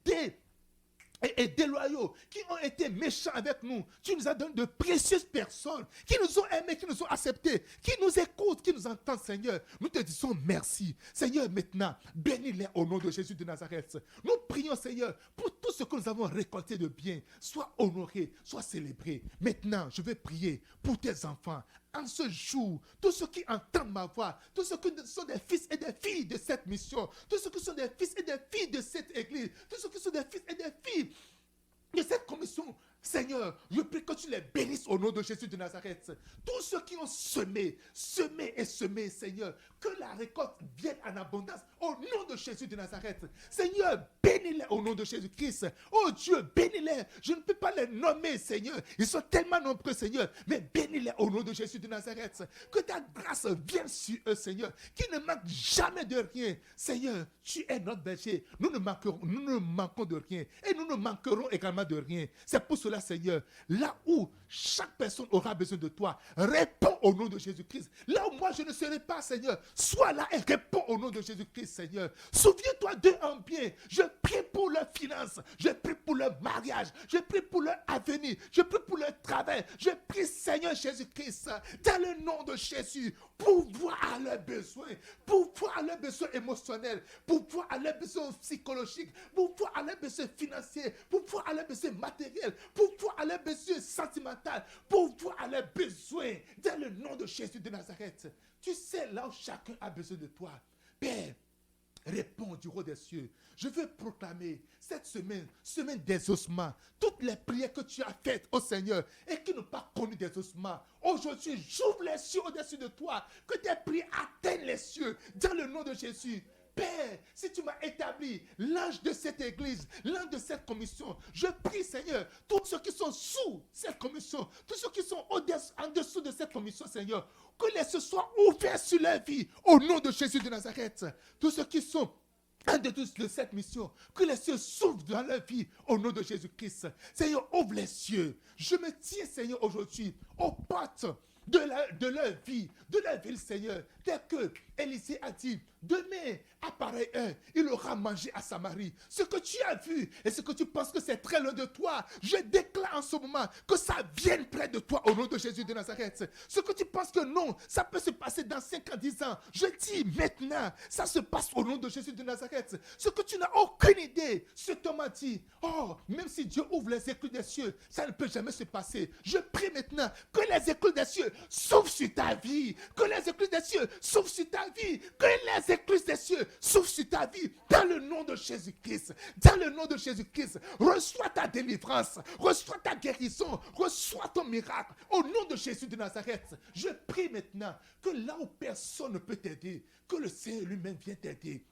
et déloyaux, qui ont été méchants avec nous. Tu nous as donné de précieuses personnes qui nous ont aimés, qui nous ont acceptés, qui nous écoutent, qui nous entendent, Seigneur. Nous te disons merci. Seigneur, maintenant, bénis-les au nom de Jésus de Nazareth. Nous prions, Seigneur, pour tout ce que nous avons récolté de bien. Sois honoré, sois célébré. Maintenant, je vais prier pour tes enfants. En ce jour, tous ceux qui entendent ma voix, tous ceux qui sont des fils et des filles de cette mission, tous ceux qui sont des fils et des filles de cette église, tous ceux qui sont des fils et des filles de cette commission, Seigneur, je prie que tu les bénisses au nom de Jésus de Nazareth. Tous ceux qui ont semé, Seigneur, que la récolte vienne en abondance au nom de Jésus de Nazareth. Seigneur, bénis-les au nom de Jésus-Christ. Oh Dieu, bénis-les. Je ne peux pas les nommer, Seigneur. Ils sont tellement nombreux, Seigneur. Mais bénis-les au nom de Jésus de Nazareth. Que ta grâce vienne sur eux, Seigneur. Qu'ils ne manquent jamais de rien. Seigneur, tu es notre berger. Nous ne manquons de rien. Et nous ne manquerons également de rien. C'est pour cela, Seigneur, là où chaque personne aura besoin de toi, réponds au nom de Jésus-Christ. Là où moi je ne serai pas, Seigneur, sois là et réponds au nom de Jésus-Christ, Seigneur. Souviens-toi d'eux en bien. Je prie pour leurs finances, je prie pour leur mariage, je prie pour leur avenir, je prie pour leur travail. Je prie, Seigneur Jésus-Christ, dans le nom de Jésus, pour voir à leurs besoins, pour voir à leurs besoins émotionnels, pour voir à leurs besoins psychologiques, pour voir à leurs besoins financiers, pour voir à leurs besoins matériels, pour voir à leurs besoins sentimentaux, pour voir à leurs besoins, dans le nom de Jésus de Nazareth. Tu sais là où chacun a besoin de toi. Père, réponds du haut des cieux. Je veux proclamer cette semaine des ossements, toutes les prières que tu as faites au Seigneur et qui n'ont pas connu des ossements. Aujourd'hui, j'ouvre les cieux au-dessus de toi, que tes prières atteignent les cieux, dans le nom de Jésus. Père, si tu m'as établi l'ange de cette église, l'ange de cette commission, je prie, Seigneur, tous ceux qui sont sous cette commission, tous ceux qui sont en dessous de cette commission, Seigneur, que les cieux soient ouverts sur leur vie, au nom de Jésus de Nazareth. Tous ceux qui sont en dessous de cette mission, que les cieux s'ouvrent dans leur vie, au nom de Jésus-Christ. Seigneur, ouvre les cieux. Je me tiens, Seigneur, aujourd'hui, aux portes de leur vie, Seigneur. Tel que Élisée a dit, demain, à pareille heure, il aura mangé à Samarie. Ce que tu as vu et ce que tu penses que c'est très loin de toi, je déclare en ce moment que ça vienne près de toi au nom de Jésus de Nazareth. Ce que tu penses que non, ça peut se passer dans 5 ans, 10 ans, je dis maintenant, ça se passe au nom de Jésus de Nazareth. Ce que tu n'as aucune idée, ce que m'a dit, oh, même si Dieu ouvre les écluses des cieux, ça ne peut jamais se passer. Je prie maintenant que les écluses des cieux s'ouvrent sur ta vie, que les écluses des cieux s'ouvrent sur ta vie, que les écluses des cieux s'ouvrent sur ta vie, dans le nom de Jésus-Christ. Dans le nom de Jésus-Christ, reçois ta délivrance, reçois ta guérison, reçois ton miracle, au nom de Jésus de Nazareth. Je prie maintenant que là où personne ne peut t'aider, que le Seigneur lui-même vienne t'aider.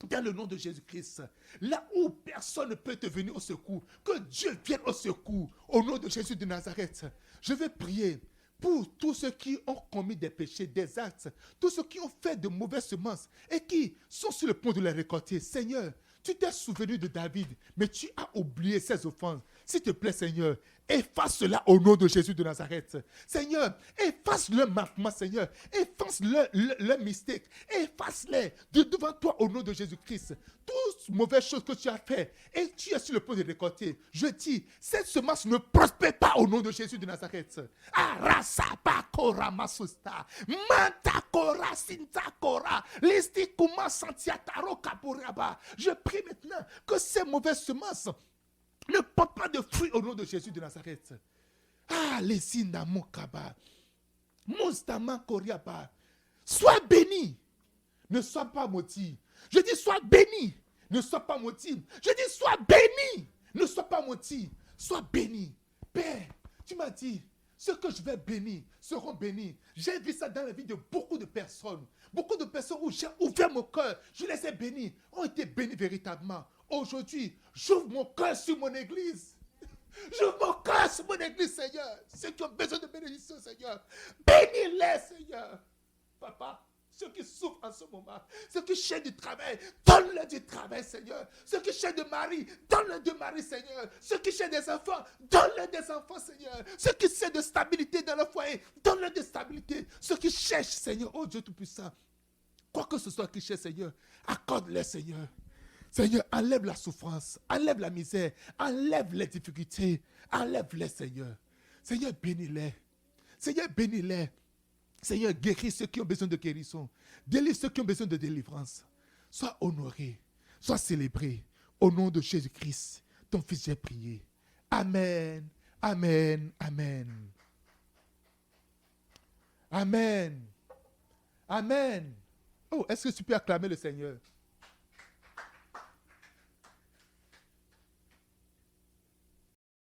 Dans le nom de Jésus-Christ, là où personne ne peut te venir au secours, que Dieu vienne au secours, au nom de Jésus de Nazareth. Je vais prier pour tous ceux qui ont commis des péchés, des actes, tous ceux qui ont fait de mauvaises semences et qui sont sur le point de les récolter. Seigneur, tu t'es souvenu de David, mais tu as oublié ses offenses. S'il te plaît, Seigneur, efface cela au nom de Jésus de Nazareth. Seigneur, efface le manquement, Seigneur. Efface le mystère. Efface-les devant toi au nom de Jésus-Christ. Toutes mauvaises choses que tu as fait et tu es sur le point de récolter. Je dis, cette semence ne prospère pas au nom de Jésus de Nazareth. Arasabakora masusta. Mantakora sintakora. Listikuma santiataro kapuraba. Je prie maintenant que ces mauvaises semences ne portent pas de fruits au nom de Jésus de Nazareth. Ah, les sinamokaba. Mustama koriaba. Sois béni. Ne sois pas maudit. Je dis, sois béni. Ne sois pas maudit. Je dis, sois béni. Ne sois pas maudit. Sois béni. Père, tu m'as dit, ceux que je vais bénir seront bénis. J'ai vu ça dans la vie de beaucoup de personnes. Beaucoup de personnes où j'ai ouvert mon cœur, je les ai bénis, ont été bénis véritablement. Aujourd'hui, j'ouvre mon cœur sur mon église. J'ouvre mon cœur sur mon église, Seigneur. Ceux qui ont besoin de bénédiction, Seigneur. Bénis-les, Seigneur. Papa, ceux qui souffrent en ce moment, ceux qui cherchent du travail, donne-leur du travail, Seigneur. Ceux qui cherchent de mari, donne-leur du mari, Seigneur. Ceux qui cherchent des enfants, donne-leur des enfants, Seigneur. Ceux qui cherchent de stabilité dans leur foyer, donne-leur de stabilité. Ceux qui cherchent, Seigneur, oh Dieu Tout-Puissant, quoi que ce soit qu'ils cherchent, Seigneur, accorde-les, Seigneur. Seigneur, enlève la souffrance, enlève la misère, enlève les difficultés, enlève-les, Seigneur. Seigneur, bénis-les. Seigneur, bénis-les. Seigneur, guéris ceux qui ont besoin de guérison. Délivre ceux qui ont besoin de délivrance. Sois honoré, sois célébré. Au nom de Jésus-Christ, ton Fils, j'ai prié. Amen, amen, amen. Amen, amen. Oh, est-ce que tu peux acclamer le Seigneur?